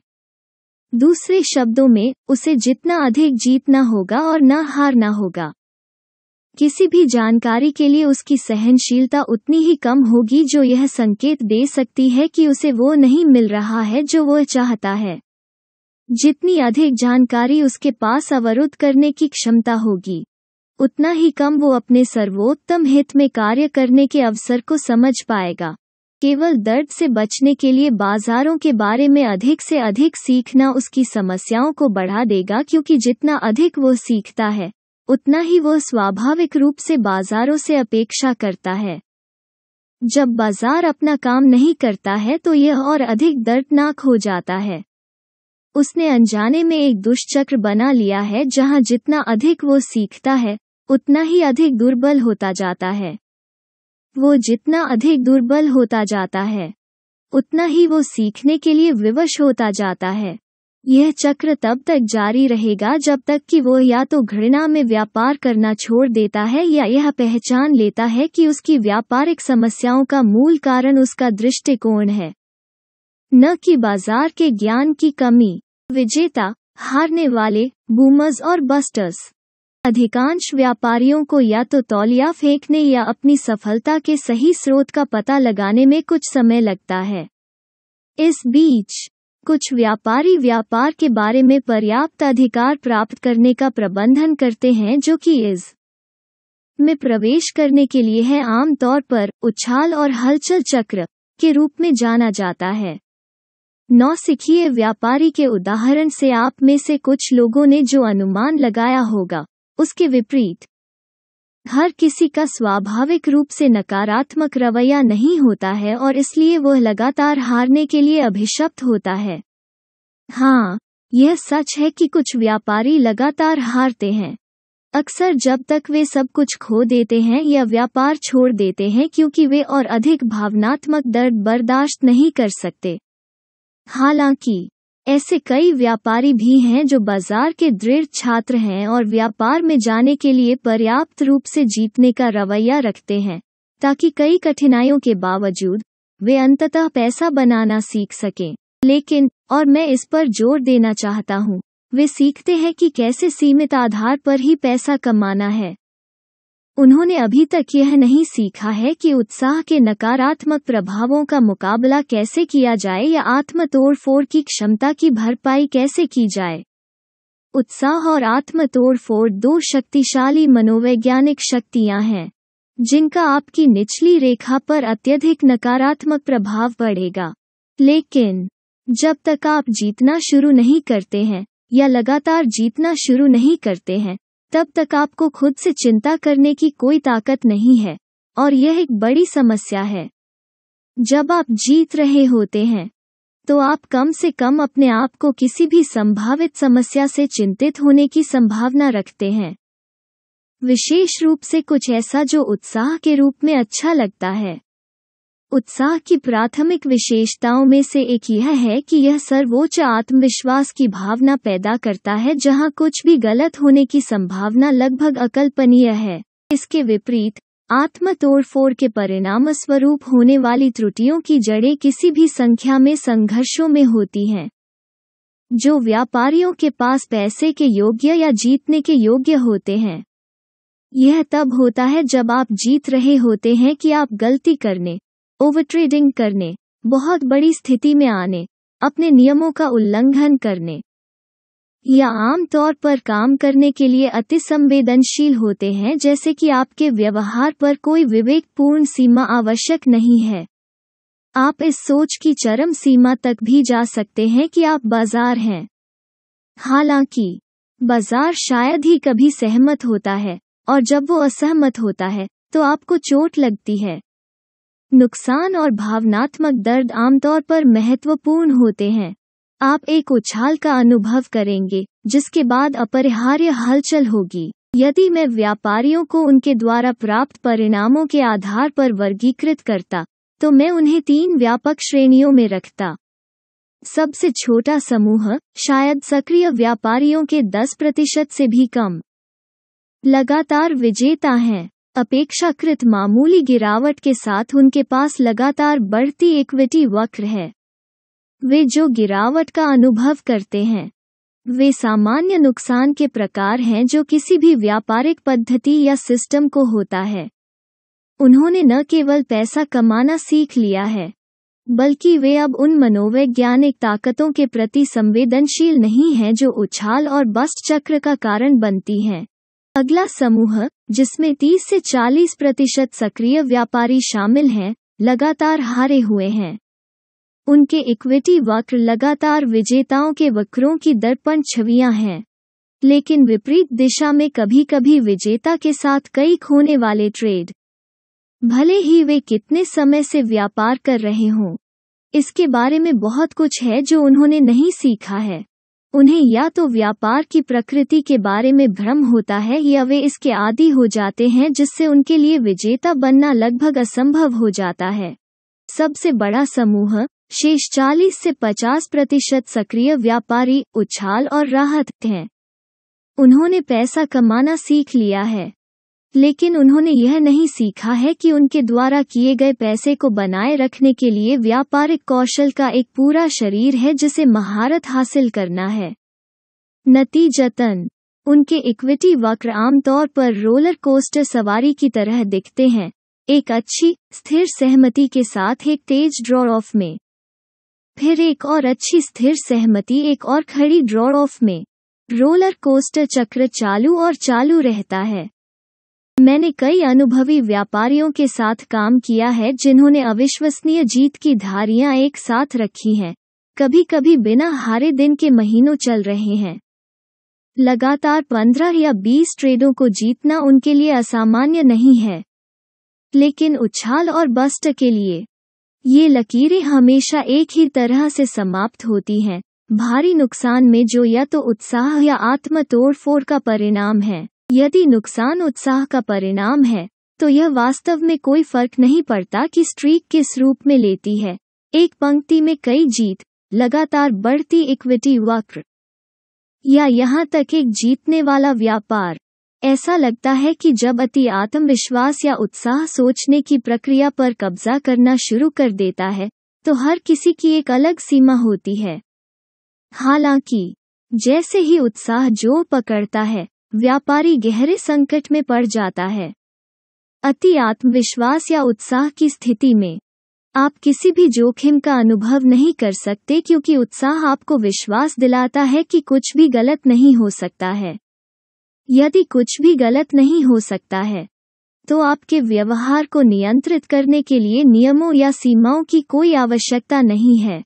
दूसरे शब्दों में, उसे जितना अधिक जीतना होगा और न हारना होगा। किसी भी जानकारी के लिए उसकी सहनशीलता उतनी ही कम होगी जो यह संकेत दे सकती है कि उसे वो नहीं मिल रहा है जो वो चाहता है। जितनी अधिक जानकारी उसके पास अवरुद्ध करने की क्षमता होगी, उतना ही कम वो अपने सर्वोत्तम हित में कार्य करने के अवसर को समझ पाएगा। केवल दर्द से बचने के लिए बाजारों के बारे में अधिक से अधिक सीखना उसकी समस्याओं को बढ़ा देगा, क्योंकि जितना अधिक वो सीखता है, उतना ही वो स्वाभाविक रूप से बाजारों से अपेक्षा करता है। जब बाजार अपना काम नहीं करता है तो यह और अधिक दर्दनाक हो जाता है। उसने अनजाने में एक दुष्चक्र बना लिया है, जहां जितना अधिक वो सीखता है, उतना ही अधिक दुर्बल होता जाता है। वो जितना अधिक दुर्बल होता जाता है, उतना ही वो सीखने के लिए विवश होता जाता है। यह चक्र तब तक जारी रहेगा जब तक कि वो या तो घृणा में व्यापार करना छोड़ देता है या यह पहचान लेता है कि उसकी व्यापारिक समस्याओं का मूल कारण उसका दृष्टिकोण है, न कि बाजार के ज्ञान की कमी। विजेता, हारने वाले, बूमर्स और बस्टर्स। अधिकांश व्यापारियों को या तो तौलिया फेंकने या अपनी सफलता के सही स्रोत का पता लगाने में कुछ समय लगता है। इस बीच कुछ व्यापारी व्यापार के बारे में पर्याप्त अधिकार प्राप्त करने का प्रबंधन करते हैं, जो कि इस में प्रवेश करने के लिए है, आमतौर पर उछाल और हलचल चक्र के रूप में जाना जाता है। नौसिखिए व्यापारी के उदाहरण से आप में से कुछ लोगों ने जो अनुमान लगाया होगा, उसके विपरीत हर किसी का स्वाभाविक रूप से नकारात्मक रवैया नहीं होता है और इसलिए वह लगातार हारने के लिए अभिशप्त होता है। हाँ, यह सच है कि कुछ व्यापारी लगातार हारते हैं, अक्सर जब तक वे सब कुछ खो देते हैं या व्यापार छोड़ देते हैं, क्योंकि वे और अधिक भावनात्मक दर्द बर्दाश्त नहीं कर सकते। हालांकि ऐसे कई व्यापारी भी हैं जो बाजार के दृढ़ छात्र हैं और व्यापार में जाने के लिए पर्याप्त रूप से जीतने का रवैया रखते हैं, ताकि कई कठिनाइयों के बावजूद वे अंततः पैसा बनाना सीख सकें। लेकिन, और मैं इस पर जोर देना चाहता हूँ, वे सीखते हैं कि कैसे सीमित आधार पर ही पैसा कमाना है। उन्होंने अभी तक यह नहीं सीखा है कि उत्साह के नकारात्मक प्रभावों का मुकाबला कैसे किया जाए या आत्म तोड़फोड़ की क्षमता की भरपाई कैसे की जाए। उत्साह और आत्म तोड़फोड़ दो शक्तिशाली मनोवैज्ञानिक शक्तियां हैं, जिनका आपकी निचली रेखा पर अत्यधिक नकारात्मक प्रभाव पड़ेगा। लेकिन जब तक आप जीतना शुरू नहीं करते हैं या लगातार जीतना शुरू नहीं करते हैं, तब तक आपको खुद से चिंता करने की कोई ताकत नहीं है, और यह एक बड़ी समस्या है। जब आप जीत रहे होते हैं, तो आप कम से कम अपने आप को किसी भी संभावित समस्या से चिंतित होने की संभावना रखते हैं, विशेष रूप से कुछ ऐसा जो उत्साह के रूप में अच्छा लगता है। उत्साह की प्राथमिक विशेषताओं में से एक यह है कि यह सर्वोच्च आत्मविश्वास की भावना पैदा करता है, जहां कुछ भी गलत होने की संभावना लगभग अकल्पनीय है। इसके विपरीत, आत्म तोड़फोड़ के परिणामस्वरूप होने वाली त्रुटियों की जड़ें किसी भी संख्या में संघर्षों में होती हैं, जो व्यापारियों के पास पैसे के योग्य या जीतने के योग्य होते हैं। यह तब होता है जब आप जीत रहे होते हैं कि आप गलती करने, ओवरट्रेडिंग करने, बहुत बड़ी स्थिति में आने, अपने नियमों का उल्लंघन करने या आम तौर पर काम करने के लिए अति संवेदनशील होते हैं, जैसे कि आपके व्यवहार पर कोई विवेकपूर्ण सीमा आवश्यक नहीं है। आप इस सोच की चरम सीमा तक भी जा सकते हैं कि आप बाजार हैं। हालांकि बाजार शायद ही कभी सहमत होता है, और जब वो असहमत होता है तो आपको चोट लगती है। नुकसान और भावनात्मक दर्द आमतौर पर महत्वपूर्ण होते हैं। आप एक उछाल का अनुभव करेंगे, जिसके बाद अपरिहार्य हलचल होगी। यदि मैं व्यापारियों को उनके द्वारा प्राप्त परिणामों के आधार पर वर्गीकृत करता, तो मैं उन्हें 3 व्यापक श्रेणियों में रखता। सबसे छोटा समूह, शायद सक्रिय व्यापारियों के 10% से भी कम, लगातार विजेता हैं। अपेक्षाकृत मामूली गिरावट के साथ उनके पास लगातार बढ़ती इक्विटी वक्र है। वे जो गिरावट का अनुभव करते हैं, वे सामान्य नुकसान के प्रकार हैं जो किसी भी व्यापारिक पद्धति या सिस्टम को होता है। उन्होंने न केवल पैसा कमाना सीख लिया है, बल्कि वे अब उन मनोवैज्ञानिक ताकतों के प्रति संवेदनशील नहीं हैं जो उछाल और बस्ट चक्र का कारण बनती हैं। अगला समूह, जिसमें 30 से 40% सक्रिय व्यापारी शामिल हैं, लगातार हारे हुए हैं। उनके इक्विटी वक्र लगातार विजेताओं के वक्रों की दर्पण छवियां हैं, लेकिन विपरीत दिशा में कभी कभी विजेता के साथ कई खोने वाले ट्रेड। भले ही वे कितने समय से व्यापार कर रहे हों, इसके बारे में बहुत कुछ है जो उन्होंने नहीं सीखा है। उन्हें या तो व्यापार की प्रकृति के बारे में भ्रम होता है या वे इसके आदी हो जाते हैं, जिससे उनके लिए विजेता बनना लगभग असंभव हो जाता है। सबसे बड़ा समूह, शेष 40 से 50% सक्रिय व्यापारी उछाल और राहत हैं। उन्होंने पैसा कमाना सीख लिया है, लेकिन उन्होंने यह नहीं सीखा है कि उनके द्वारा किए गए पैसे को बनाए रखने के लिए व्यापारिक कौशल का एक पूरा शरीर है जिसे महारत हासिल करना है। नतीजतन, उनके इक्विटी वक्र आमतौर पर रोलर कोस्टर सवारी की तरह दिखते हैं, एक अच्छी, स्थिर सहमति के साथ एक तेज ड्रॉ ऑफ में, फिर एक और अच्छी स्थिर सहमति एक और खड़ी ड्रॉ ऑफ में। रोलर कोस्टर चक्र चालू और चालू रहता है। मैंने कई अनुभवी व्यापारियों के साथ काम किया है जिन्होंने अविश्वसनीय जीत की धारियां एक साथ रखी हैं, कभी कभी बिना हारे दिन के महीनों चल रहे हैं। लगातार 15 या 20 ट्रेडों को जीतना उनके लिए असामान्य नहीं है, लेकिन उछाल और बस्ट के लिए ये लकीरें हमेशा एक ही तरह से समाप्त होती हैं, भारी नुकसान में जो या तो उत्साह या आत्म तोड़फोड़ का परिणाम है। यदि नुकसान उत्साह का परिणाम है, तो यह वास्तव में कोई फर्क नहीं पड़ता कि स्ट्रीक किस रूप में लेती है, एक पंक्ति में कई जीत, लगातार बढ़ती इक्विटी वक्र, या यहाँ तक एक जीतने वाला व्यापार। ऐसा लगता है कि जब अति आत्मविश्वास या उत्साह सोचने की प्रक्रिया पर कब्जा करना शुरू कर देता है, तो हर किसी की एक अलग सीमा होती है। हालांकि जैसे ही उत्साह जोर पकड़ता है, व्यापारी गहरे संकट में पड़ जाता है। अति आत्मविश्वास या उत्साह की स्थिति में आप किसी भी जोखिम का अनुभव नहीं कर सकते, क्योंकि उत्साह आपको विश्वास दिलाता है कि कुछ भी गलत नहीं हो सकता है। यदि कुछ भी गलत नहीं हो सकता है, तो आपके व्यवहार को नियंत्रित करने के लिए नियमों या सीमाओं की कोई आवश्यकता नहीं है।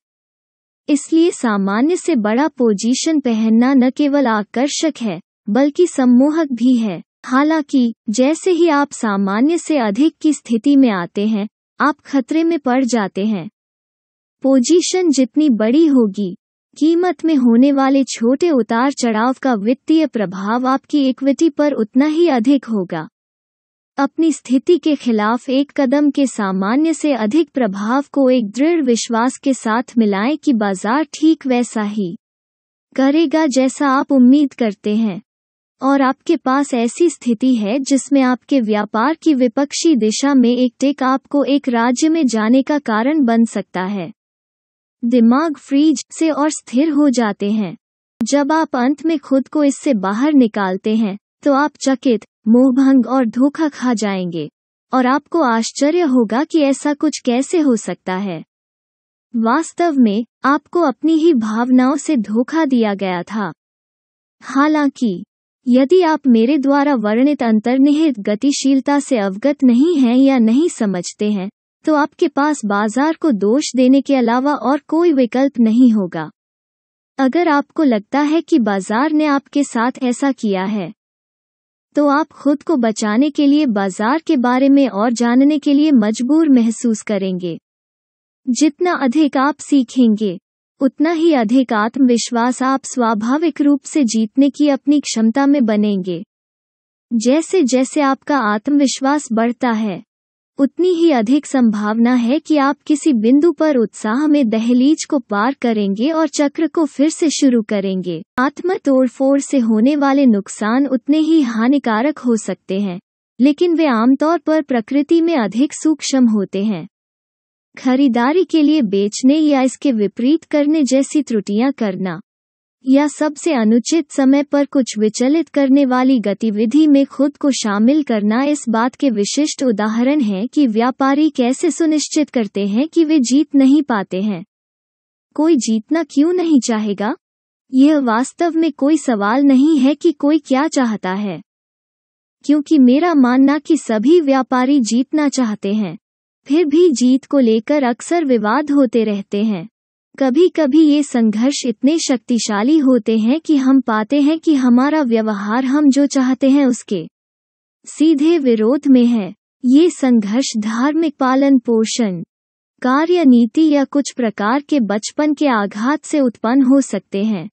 इसलिए सामान्य से बड़ा पोजीशन पहनना न केवल आकर्षक है, बल्कि सम्मोहक भी है। हालांकि जैसे ही आप सामान्य से अधिक की स्थिति में आते हैं, आप खतरे में पड़ जाते हैं। पोजीशन जितनी बड़ी होगी, कीमत में होने वाले छोटे उतार चढ़ाव का वित्तीय प्रभाव आपकी इक्विटी पर उतना ही अधिक होगा। अपनी स्थिति के खिलाफ एक कदम के सामान्य से अधिक प्रभाव को एक दृढ़ विश्वास के साथ मिलाएं कि बाजार ठीक वैसा ही करेगा जैसा आप उम्मीद करते हैं, और आपके पास ऐसी स्थिति है जिसमें आपके व्यापार की विपक्षी दिशा में एक टिक आपको एक राज्य में जाने का कारण बन सकता है। दिमाग फ्रीज से और स्थिर हो जाते हैं। जब आप अंत में खुद को इससे बाहर निकालते हैं, तो आप चकित, मोहभंग और धोखा खा जाएंगे और आपको आश्चर्य होगा कि ऐसा कुछ कैसे हो सकता है। वास्तव में आपको अपनी ही भावनाओं से धोखा दिया गया था। हालांकि यदि आप मेरे द्वारा वर्णित अंतर्निहित गतिशीलता से अवगत नहीं हैं या नहीं समझते हैं, तो आपके पास बाजार को दोष देने के अलावा और कोई विकल्प नहीं होगा। अगर आपको लगता है कि बाजार ने आपके साथ ऐसा किया है, तो आप खुद को बचाने के लिए बाजार के बारे में और जानने के लिए मजबूर महसूस करेंगे। जितना अधिक आप सीखेंगे, उतना ही अधिक आत्मविश्वास आप स्वाभाविक रूप से जीतने की अपनी क्षमता में बनेंगे। जैसे जैसे आपका आत्मविश्वास बढ़ता है, उतनी ही अधिक संभावना है कि आप किसी बिंदु पर उत्साह में दहलीज को पार करेंगे और चक्र को फिर से शुरू करेंगे। आत्म तोड़फोड़ से होने वाले नुकसान उतने ही हानिकारक हो सकते हैं, लेकिन वे आमतौर पर प्रकृति में अधिक सूक्ष्म होते हैं। खरीदारी के लिए बेचने या इसके विपरीत करने जैसी त्रुटियां करना, या सबसे अनुचित समय पर कुछ विचलित करने वाली गतिविधि में खुद को शामिल करना इस बात के विशिष्ट उदाहरण हैं कि व्यापारी कैसे सुनिश्चित करते हैं कि वे जीत नहीं पाते हैं। कोई जीतना क्यों नहीं चाहेगा? यह वास्तव में कोई सवाल नहीं है कि कोई क्या चाहता है, क्योंकि मेरा मानना कि सभी व्यापारी जीतना चाहते हैं। फिर भी जीत को लेकर अक्सर विवाद होते रहते हैं। कभी कभी ये संघर्ष इतने शक्तिशाली होते हैं कि हम पाते हैं कि हमारा व्यवहार हम जो चाहते हैं उसके सीधे विरोध में है। ये संघर्ष धार्मिक पालन पोषण, कार्य नीति या कुछ प्रकार के बचपन के आघात से उत्पन्न हो सकते हैं।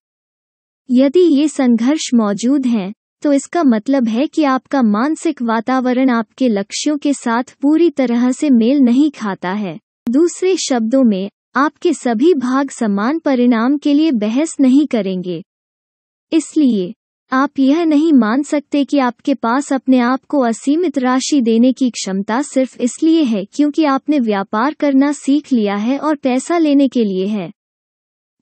यदि ये संघर्ष मौजूद हैं, तो इसका मतलब है कि आपका मानसिक वातावरण आपके लक्ष्यों के साथ पूरी तरह से मेल नहीं खाता है। दूसरे शब्दों में, आपके सभी भाग समान परिणाम के लिए बहस नहीं करेंगे। इसलिए आप यह नहीं मान सकते कि आपके पास अपने आप को असीमित राशि देने की क्षमता सिर्फ इसलिए है क्योंकि आपने व्यापार करना सीख लिया है और पैसा लेने के लिए है।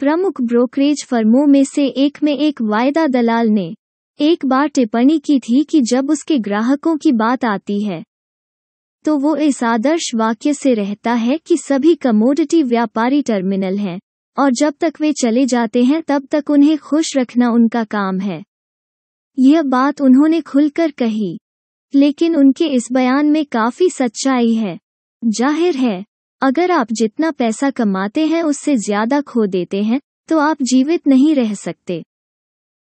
प्रमुख ब्रोकरेज फर्मों में से एक में एक वायदा दलाल ने एक बार टिप्पणी की थी कि जब उसके ग्राहकों की बात आती है, तो वो इस आदर्श वाक्य से रहता है कि सभी कमोडिटी व्यापारी टर्मिनल हैं, और जब तक वे चले जाते हैं तब तक उन्हें खुश रखना उनका काम है। यह बात उन्होंने खुलकर कही, लेकिन उनके इस बयान में काफी सच्चाई है। जाहिर है, अगर आप जितना पैसा कमाते हैं उससे ज्यादा खो देते हैं, तो आप जीवित नहीं रह सकते।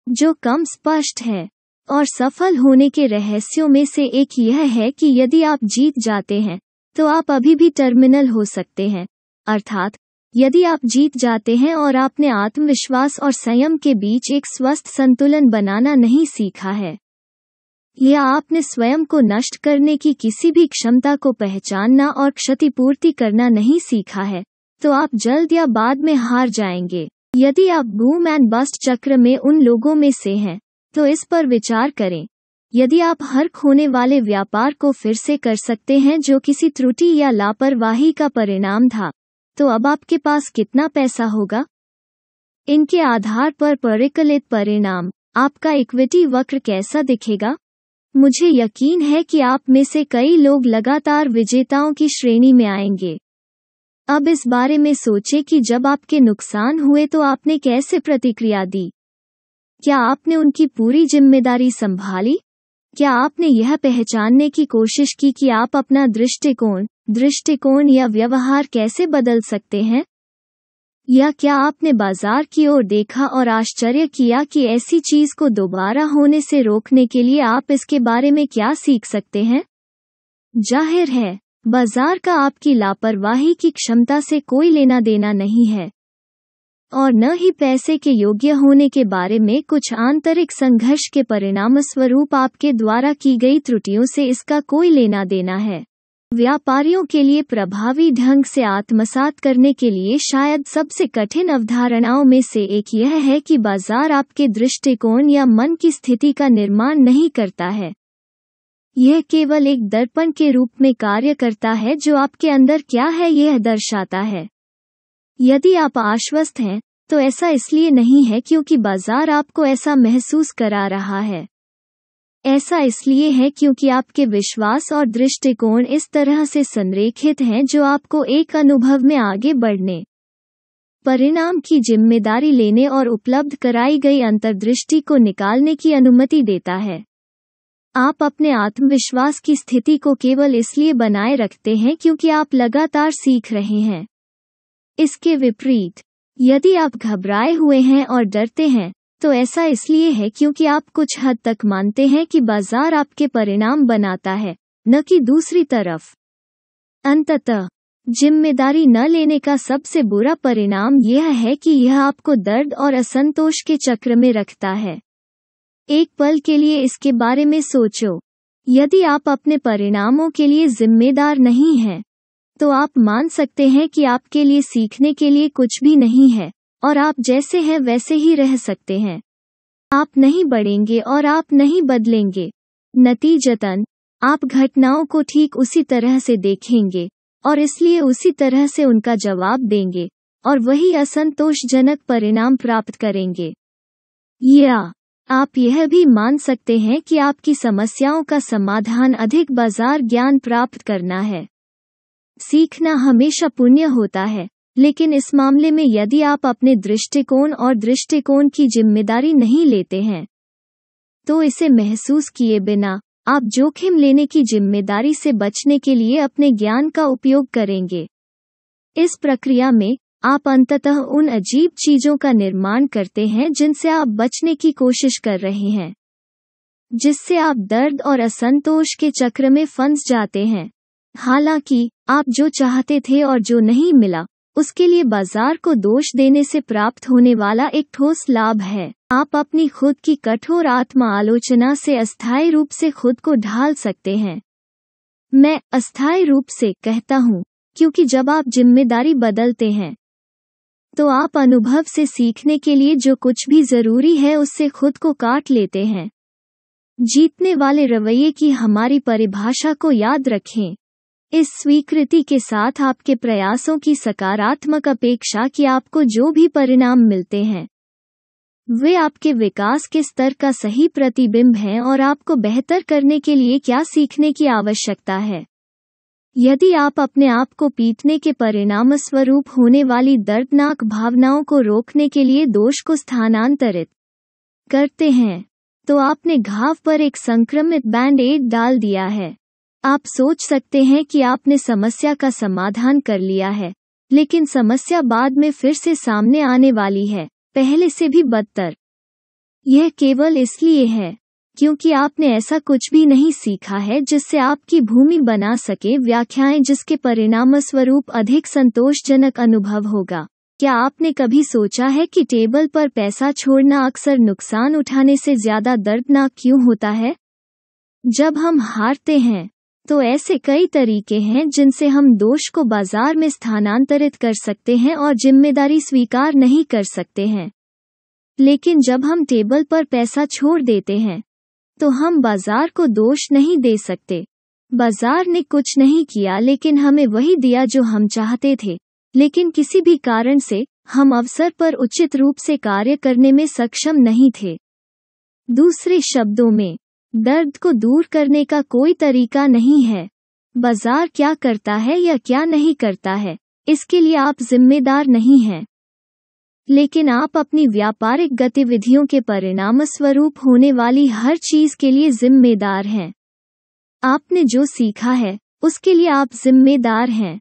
जो कम स्पष्ट है और सफल होने के रहस्यों में से एक यह है कि यदि आप जीत जाते हैं, तो आप अभी भी टर्मिनल हो सकते हैं। अर्थात, यदि आप जीत जाते हैं और आपने आत्मविश्वास और संयम के बीच एक स्वस्थ संतुलन बनाना नहीं सीखा है, या आपने स्वयं को नष्ट करने की किसी भी क्षमता को पहचानना और क्षतिपूर्ति करना नहीं सीखा है, तो आप जल्द या बाद में हार जाएंगे। यदि आप बूम एंड बस्ट चक्र में उन लोगों में से हैं, तो इस पर विचार करें। यदि आप हर खोने वाले व्यापार को फिर से कर सकते हैं जो किसी त्रुटि या लापरवाही का परिणाम था, तो अब आपके पास कितना पैसा होगा? इनके आधार पर परिकलित परिणाम, आपका इक्विटी वक्र कैसा दिखेगा? मुझे यकीन है कि आप में से कई लोग लगातार विजेताओं की श्रेणी में आएंगे। अब इस बारे में सोचें कि जब आपके नुकसान हुए तो आपने कैसे प्रतिक्रिया दी। क्या आपने उनकी पूरी जिम्मेदारी संभाली? क्या आपने यह पहचानने की कोशिश की कि आप अपना दृष्टिकोण या व्यवहार कैसे बदल सकते हैं? या क्या आपने बाजार की ओर देखा और आश्चर्य किया कि ऐसी चीज को दोबारा होने से रोकने के लिए आप इसके बारे में क्या सीख सकते हैं? जाहिर है, बाजार का आपकी लापरवाही की क्षमता से कोई लेना देना नहीं है, और न ही पैसे के योग्य होने के बारे में कुछ आंतरिक संघर्ष के परिणामस्वरूप आपके द्वारा की गई त्रुटियों से इसका कोई लेना देना है। व्यापारियों के लिए प्रभावी ढंग से आत्मसात करने के लिए शायद सबसे कठिन अवधारणाओं में से एक यह है कि बाजार आपके दृष्टिकोण या मन की स्थिति का निर्माण नहीं करता है। यह केवल एक दर्पण के रूप में कार्य करता है जो आपके अंदर क्या है यह दर्शाता है। यदि आप आश्वस्त हैं, तो ऐसा इसलिए नहीं है क्योंकि बाजार आपको ऐसा महसूस करा रहा है। ऐसा इसलिए है क्योंकि आपके विश्वास और दृष्टिकोण इस तरह से संरेखित हैं जो आपको एक अनुभव में आगे बढ़ने, परिणाम की जिम्मेदारी लेने और उपलब्ध कराई गई अंतर्दृष्टि को निकालने की अनुमति देता है। आप अपने आत्मविश्वास की स्थिति को केवल इसलिए बनाए रखते हैं क्योंकि आप लगातार सीख रहे हैं। इसके विपरीत, यदि आप घबराए हुए हैं और डरते हैं, तो ऐसा इसलिए है क्योंकि आप कुछ हद तक मानते हैं कि बाजार आपके परिणाम बनाता है, न कि दूसरी तरफ। अंततः, जिम्मेदारी न लेने का सबसे बुरा परिणाम यह है कि यह आपको दर्द और असंतोष के चक्र में रखता है। एक पल के लिए इसके बारे में सोचो। यदि आप अपने परिणामों के लिए जिम्मेदार नहीं हैं, तो आप मान सकते हैं कि आपके लिए सीखने के लिए कुछ भी नहीं है, और आप जैसे हैं वैसे ही रह सकते हैं। आप नहीं बढ़ेंगे और आप नहीं बदलेंगे। नतीजतन, आप घटनाओं को ठीक उसी तरह से देखेंगे, और इसलिए उसी तरह से उनका जवाब देंगे, और वही असंतोषजनक परिणाम प्राप्त करेंगे। या आप यह भी मान सकते हैं कि आपकी समस्याओं का समाधान अधिक बाजार ज्ञान प्राप्त करना है। सीखना हमेशा पुण्य होता है, लेकिन इस मामले में यदि आप अपने दृष्टिकोण और दृष्टिकोण की जिम्मेदारी नहीं लेते हैं, तो इसे महसूस किए बिना आप जोखिम लेने की जिम्मेदारी से बचने के लिए अपने ज्ञान का उपयोग करेंगे। इस प्रक्रिया में आप अंततः उन अजीब चीजों का निर्माण करते हैं जिनसे आप बचने की कोशिश कर रहे हैं, जिससे आप दर्द और असंतोष के चक्र में फंस जाते हैं। हालांकि आप जो चाहते थे और जो नहीं मिला, उसके लिए बाजार को दोष देने से प्राप्त होने वाला एक ठोस लाभ है। आप अपनी खुद की कठोर आत्म आलोचना से अस्थायी रूप से खुद को ढाल सकते हैं। मैं अस्थायी रूप से कहता हूँ, क्योंकि जब आप जिम्मेदारी बदलते हैं, तो आप अनुभव से सीखने के लिए जो कुछ भी जरूरी है उससे खुद को काट लेते हैं। जीतने वाले रवैये की हमारी परिभाषा को याद रखें। इस स्वीकृति के साथ आपके प्रयासों की सकारात्मक अपेक्षा कि आपको जो भी परिणाम मिलते हैं, वे आपके विकास के स्तर का सही प्रतिबिंब हैं और आपको बेहतर करने के लिए क्या सीखने की आवश्यकता है। यदि आप अपने आप को पीटने के परिणामस्वरूप होने वाली दर्दनाक भावनाओं को रोकने के लिए दोष को स्थानांतरित करते हैं, तो आपने घाव पर एक संक्रमित बैंड-एड डाल दिया है। आप सोच सकते हैं कि आपने समस्या का समाधान कर लिया है, लेकिन समस्या बाद में फिर से सामने आने वाली है, पहले से भी बदतर। यह केवल इसलिए है क्योंकि आपने ऐसा कुछ भी नहीं सीखा है जिससे आपकी भूमि बना सके व्याख्याएं जिसके परिणामस्वरूप अधिक संतोषजनक अनुभव होगा। क्या आपने कभी सोचा है कि टेबल पर पैसा छोड़ना अक्सर नुकसान उठाने से ज्यादा दर्दनाक क्यों होता है? जब हम हारते हैं, तो ऐसे कई तरीके हैं जिनसे हम दोष को बाजार में स्थानांतरित कर सकते हैं और जिम्मेदारी स्वीकार नहीं कर सकते हैं। लेकिन जब हम टेबल पर पैसा छोड़ देते हैं, तो हम बाजार को दोष नहीं दे सकते। बाजार ने कुछ नहीं किया, लेकिन हमें वही दिया जो हम चाहते थे, लेकिन किसी भी कारण से हम अवसर पर उचित रूप से कार्य करने में सक्षम नहीं थे। दूसरे शब्दों में, दर्द को दूर करने का कोई तरीका नहीं है। बाजार क्या करता है या क्या नहीं करता है, इसके लिए आप जिम्मेदार नहीं हैं। लेकिन आप अपनी व्यापारिक गतिविधियों के परिणामस्वरूप होने वाली हर चीज के लिए जिम्मेदार हैं। आपने जो सीखा है, उसके लिए आप जिम्मेदार हैं।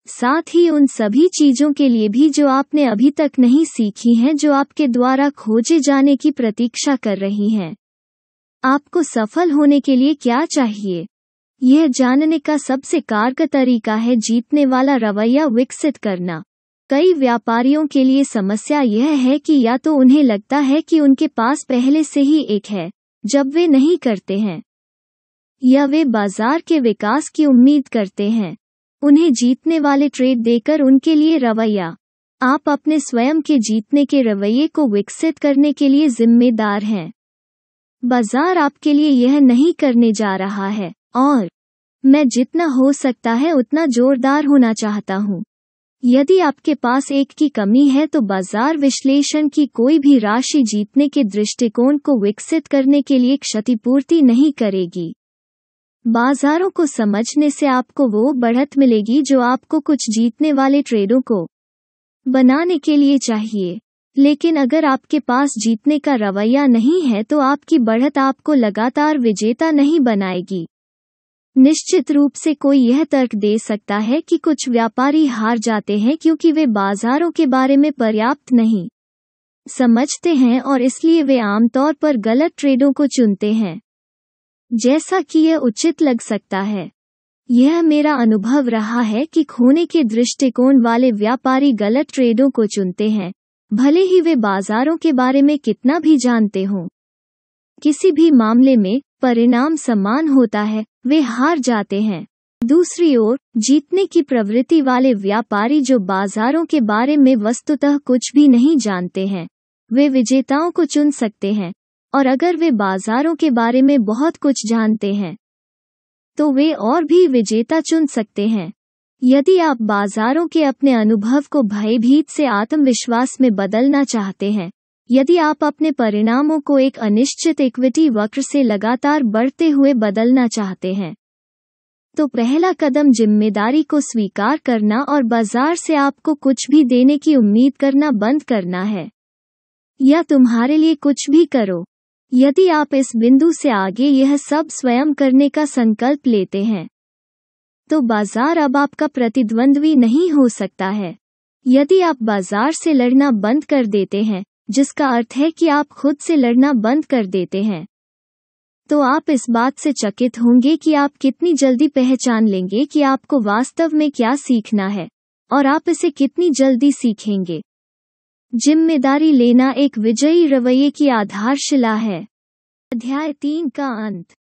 साथ ही उन सभी चीजों के लिए भी जो आपने अभी तक नहीं सीखी हैं, जो आपके द्वारा खोजे जाने की प्रतीक्षा कर रही हैं। आपको सफल होने के लिए क्या चाहिए? यह जानने का सबसे कारगर तरीका है जीतने वाला रवैया विकसित करना। कई व्यापारियों के लिए समस्या यह है कि या तो उन्हें लगता है कि उनके पास पहले से ही एक है, जब वे नहीं करते हैं, या वे बाजार के विकास की उम्मीद करते हैं। उन्हें जीतने वाले ट्रेड देकर उनके लिए रवैया। आप अपने स्वयं के जीतने के रवैये को विकसित करने के लिए जिम्मेदार हैं। बाजार आपके लिए यह नहीं करने जा रहा है, और मैं जितना हो सकता है उतना जोरदार होना चाहता हूँ। यदि आपके पास एक की कमी है तो बाजार विश्लेषण की कोई भी राशि जीतने के दृष्टिकोण को विकसित करने के लिए क्षतिपूर्ति नहीं करेगी। बाजारों को समझने से आपको वो बढ़त मिलेगी जो आपको कुछ जीतने वाले ट्रेडों को बनाने के लिए चाहिए। लेकिन अगर आपके पास जीतने का रवैया नहीं है तो आपकी बढ़त आपको लगातार विजेता नहीं बनाएगी। निश्चित रूप से कोई यह तर्क दे सकता है कि कुछ व्यापारी हार जाते हैं क्योंकि वे बाजारों के बारे में पर्याप्त नहीं समझते हैं और इसलिए वे आमतौर पर गलत ट्रेडों को चुनते हैं। जैसा कि यह उचित लग सकता है, यह मेरा अनुभव रहा है कि खोने के दृष्टिकोण वाले व्यापारी गलत ट्रेडों को चुनते हैं, भले ही वे बाजारों के बारे में कितना भी जानते हों। किसी भी मामले में परिणाम समान होता है, वे हार जाते हैं। दूसरी ओर, जीतने की प्रवृत्ति वाले व्यापारी जो बाजारों के बारे में वस्तुतः कुछ भी नहीं जानते हैं, वे विजेताओं को चुन सकते हैं, और अगर वे बाजारों के बारे में बहुत कुछ जानते हैं तो वे और भी विजेता चुन सकते हैं। यदि आप बाजारों के अपने अनुभव को भयभीत से आत्मविश्वास में बदलना चाहते हैं, यदि आप अपने परिणामों को एक अनिश्चित इक्विटी वक्र से लगातार बढ़ते हुए बदलना चाहते हैं, तो पहला कदम जिम्मेदारी को स्वीकार करना और बाजार से आपको कुछ भी देने की उम्मीद करना बंद करना है। या तुम्हारे लिए कुछ भी करो। यदि आप इस बिंदु से आगे यह सब स्वयं करने का संकल्प लेते हैं, तो बाजार अब आपका प्रतिद्वंद्वी नहीं हो सकता है। यदि आप बाजार से लड़ना बंद कर देते हैं, जिसका अर्थ है कि आप खुद से लड़ना बंद कर देते हैं, तो आप इस बात से चकित होंगे कि आप कितनी जल्दी पहचान लेंगे कि आपको वास्तव में क्या सीखना है, और आप इसे कितनी जल्दी सीखेंगे। जिम्मेदारी लेना एक विजयी रवैये की आधारशिला है। अध्याय 3 का अंत।